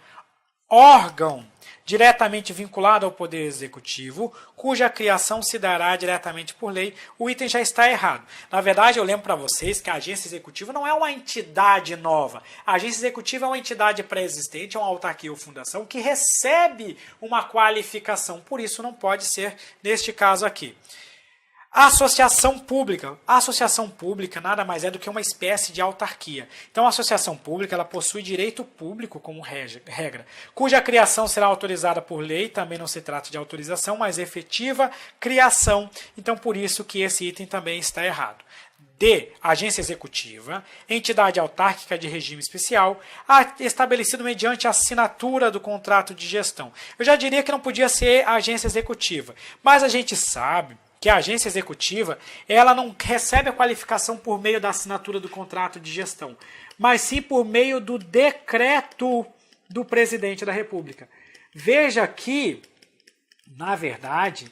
órgão diretamente vinculado ao Poder Executivo, cuja criação se dará diretamente por lei. O item já está errado. Na verdade, eu lembro para vocês que a agência executiva não é uma entidade nova. A agência executiva é uma entidade pré-existente, é uma autarquia ou fundação que recebe uma qualificação. Por isso, não pode ser neste caso aqui. Associação pública. A associação pública nada mais é do que uma espécie de autarquia. Então, a associação pública ela possui direito público como regra, cuja criação será autorizada por lei, também não se trata de autorização, mas efetiva criação. Então, por isso que esse item também está errado. D. Agência executiva, entidade autárquica de regime especial, estabelecido mediante a assinatura do contrato de gestão. Eu já diria que não podia ser agência executiva, mas a gente sabe que a agência executiva ela não recebe a qualificação por meio da assinatura do contrato de gestão, mas sim por meio do decreto do presidente da República. Veja que, na verdade,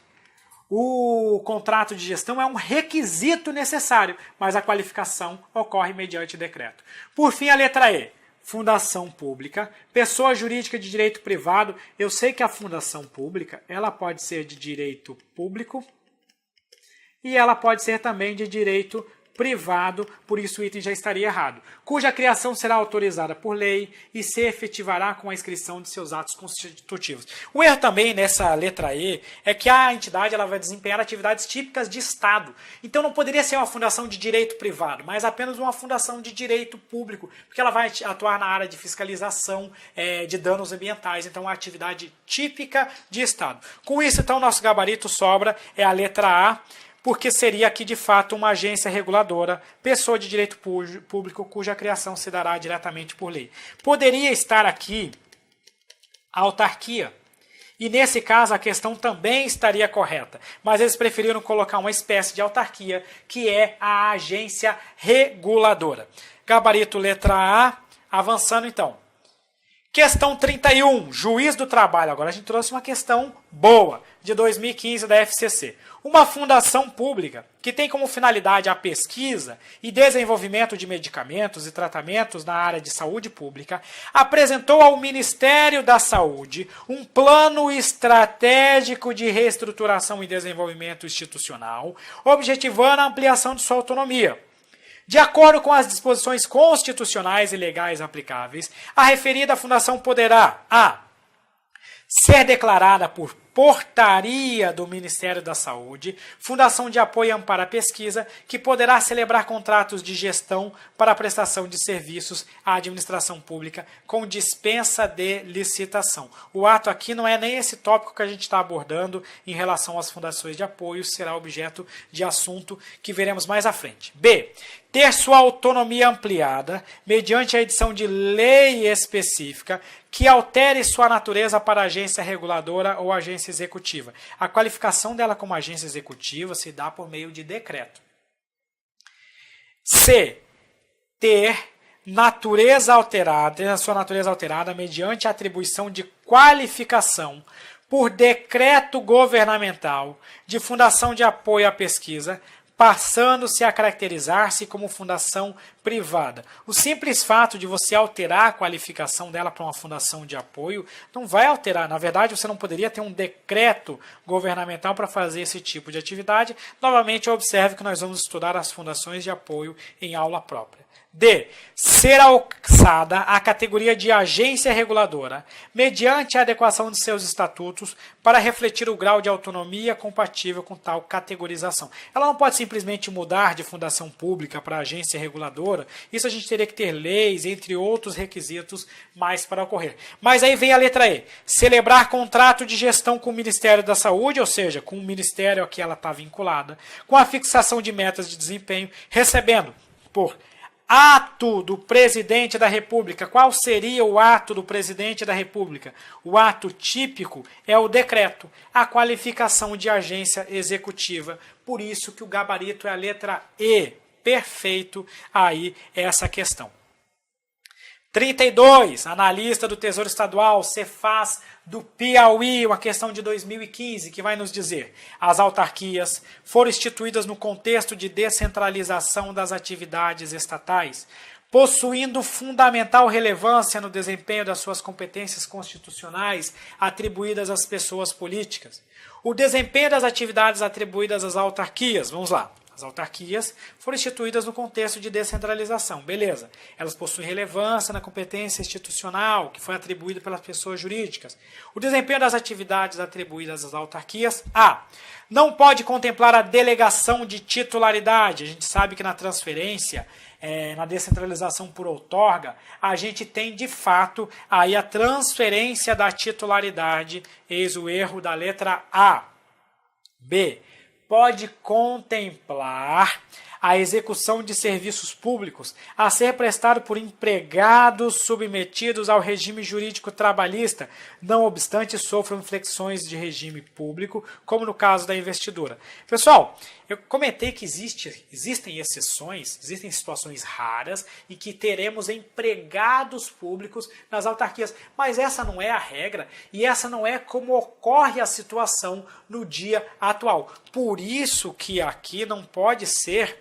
o contrato de gestão é um requisito necessário, mas a qualificação ocorre mediante decreto. Por fim, a letra E. Fundação pública, pessoa jurídica de direito privado. Eu sei que a fundação pública ela pode ser de direito público, e ela pode ser também de direito privado, por isso o item já estaria errado, cuja criação será autorizada por lei e se efetivará com a inscrição de seus atos constitutivos. O erro também nessa letra E é que a entidade ela vai desempenhar atividades típicas de Estado. Então não poderia ser uma fundação de direito privado, mas apenas uma fundação de direito público, porque ela vai atuar na área de fiscalização de danos ambientais, então é uma atividade típica de Estado. Com isso, então, nosso gabarito sobra é a letra A, porque seria aqui de fato uma agência reguladora, pessoa de direito público, cuja criação se dará diretamente por lei. Poderia estar aqui a autarquia, e nesse caso a questão também estaria correta, mas eles preferiram colocar uma espécie de autarquia, que é a agência reguladora. Gabarito letra A, avançando então. Questão 31, juiz do trabalho. Agora a gente trouxe uma questão boa, de 2015 da FCC. Uma fundação pública que tem como finalidade a pesquisa e desenvolvimento de medicamentos e tratamentos na área de saúde pública, apresentou ao Ministério da Saúde um plano estratégico de reestruturação e desenvolvimento institucional, objetivando a ampliação de sua autonomia. De acordo com as disposições constitucionais e legais aplicáveis, a referida fundação poderá a. Ser declarada por portaria do Ministério da Saúde, fundação de apoio e amparo à pesquisa, que poderá celebrar contratos de gestão para a prestação de serviços à administração pública com dispensa de licitação. O ato aqui não é nem esse tópico que a gente está abordando em relação às fundações de apoio, será objeto de assunto que veremos mais à frente. B. Ter sua autonomia ampliada mediante a edição de lei específica que altere sua natureza para agência reguladora ou agência executiva. A qualificação dela como agência executiva se dá por meio de decreto. C. Ter natureza alterada, ter a sua natureza alterada mediante a atribuição de qualificação por decreto governamental de fundação de apoio à pesquisa, passando-se a caracterizar-se como fundação privada. O simples fato de você alterar a qualificação dela para uma fundação de apoio não vai alterar. Na verdade, você não poderia ter um decreto governamental para fazer esse tipo de atividade. Novamente, observe que nós vamos estudar as fundações de apoio em aula própria. D. Ser alçada à categoria de agência reguladora, mediante a adequação de seus estatutos para refletir o grau de autonomia compatível com tal categorização. Ela não pode simplesmente mudar de fundação pública para agência reguladora. Isso a gente teria que ter leis, entre outros requisitos, mais para ocorrer. Mas aí vem a letra E. Celebrar contrato de gestão com o Ministério da Saúde, ou seja, com o ministério a que ela está vinculada, com a fixação de metas de desempenho, recebendo por ato do presidente da República. Qual seria o ato do presidente da República? O ato típico é o decreto, a qualificação de agência executiva. Por isso que o gabarito é a letra E. Perfeito aí essa questão. 32, analista do Tesouro Estadual, Cefaz do Piauí, uma questão de 2015, que vai nos dizer: as autarquias foram instituídas no contexto de descentralização das atividades estatais, possuindo fundamental relevância no desempenho das suas competências constitucionais atribuídas às pessoas políticas. O desempenho das atividades atribuídas às autarquias, vamos lá. As autarquias foram instituídas no contexto de descentralização, beleza. Elas possuem relevância na competência institucional que foi atribuída pelas pessoas jurídicas. O desempenho das atividades atribuídas às autarquias, A. Não pode contemplar a delegação de titularidade. A gente sabe que na transferência, na descentralização por outorga, a gente tem de fato aí a transferência da titularidade, eis o erro da letra A. B. Pode contemplar a execução de serviços públicos a ser prestado por empregados submetidos ao regime jurídico trabalhista, não obstante sofram inflexões de regime público, como no caso da investidura. Pessoal, eu comentei que existem exceções, existem situações raras em que teremos empregados públicos nas autarquias, mas essa não é a regra e essa não é como ocorre a situação no dia atual. Por isso que aqui não pode ser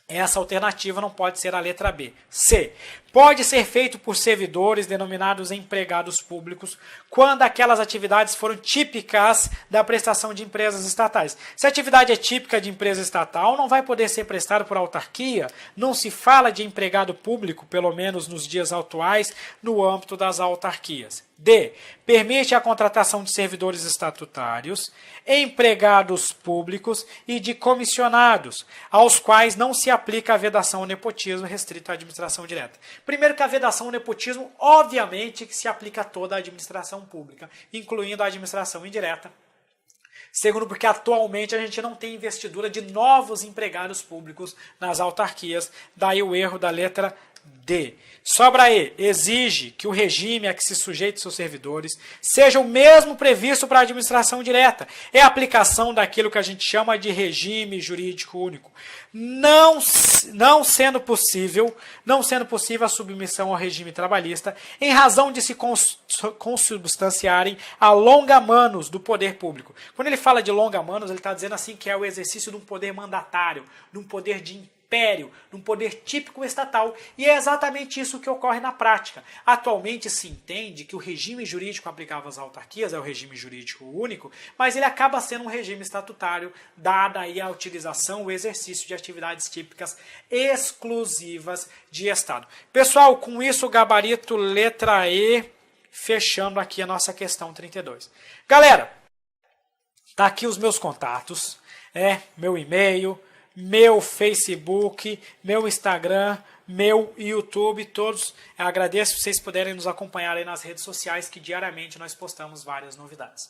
Essa alternativa não pode ser a letra B. C. Pode ser feito por servidores denominados empregados públicos quando aquelas atividades foram típicas da prestação de empresas estatais. Se a atividade é típica de empresa estatal, não vai poder ser prestada por autarquia. Não se fala de empregado público, pelo menos nos dias atuais, no âmbito das autarquias. D. Permite a contratação de servidores estatutários, empregados públicos e de comissionados, aos quais não se aplica a vedação ao nepotismo restrito à administração direta. Primeiro que a vedação ao nepotismo, obviamente, que se aplica a toda a administração pública, incluindo a administração indireta. Segundo, porque atualmente a gente não tem investidura de novos empregados públicos nas autarquias, daí o erro da letra D. Sobra E. Exige que o regime a que se sujeite seus servidores seja o mesmo previsto para a administração direta. É a aplicação daquilo que a gente chama de regime jurídico único. Não sendo possível a submissão ao regime trabalhista, em razão de se consubstanciarem a longa-manos do poder público. Quando ele fala de longa-manos, ele está dizendo assim que é o exercício de um poder mandatário, de um poder de império, de um poder típico estatal, e é exatamente isso que ocorre na prática. Atualmente se entende que o regime jurídico aplicável às autarquias é o regime jurídico único, mas ele acaba sendo um regime estatutário, dada aí a utilização, o exercício de atividades típicas exclusivas de Estado. Pessoal, com isso o gabarito letra E, fechando aqui a nossa questão 32. Galera, tá aqui os meus contatos, meu e-mail, meu Facebook, meu Instagram, meu YouTube, todos. Eu agradeço se vocês puderem nos acompanhar aí nas redes sociais, que diariamente nós postamos várias novidades.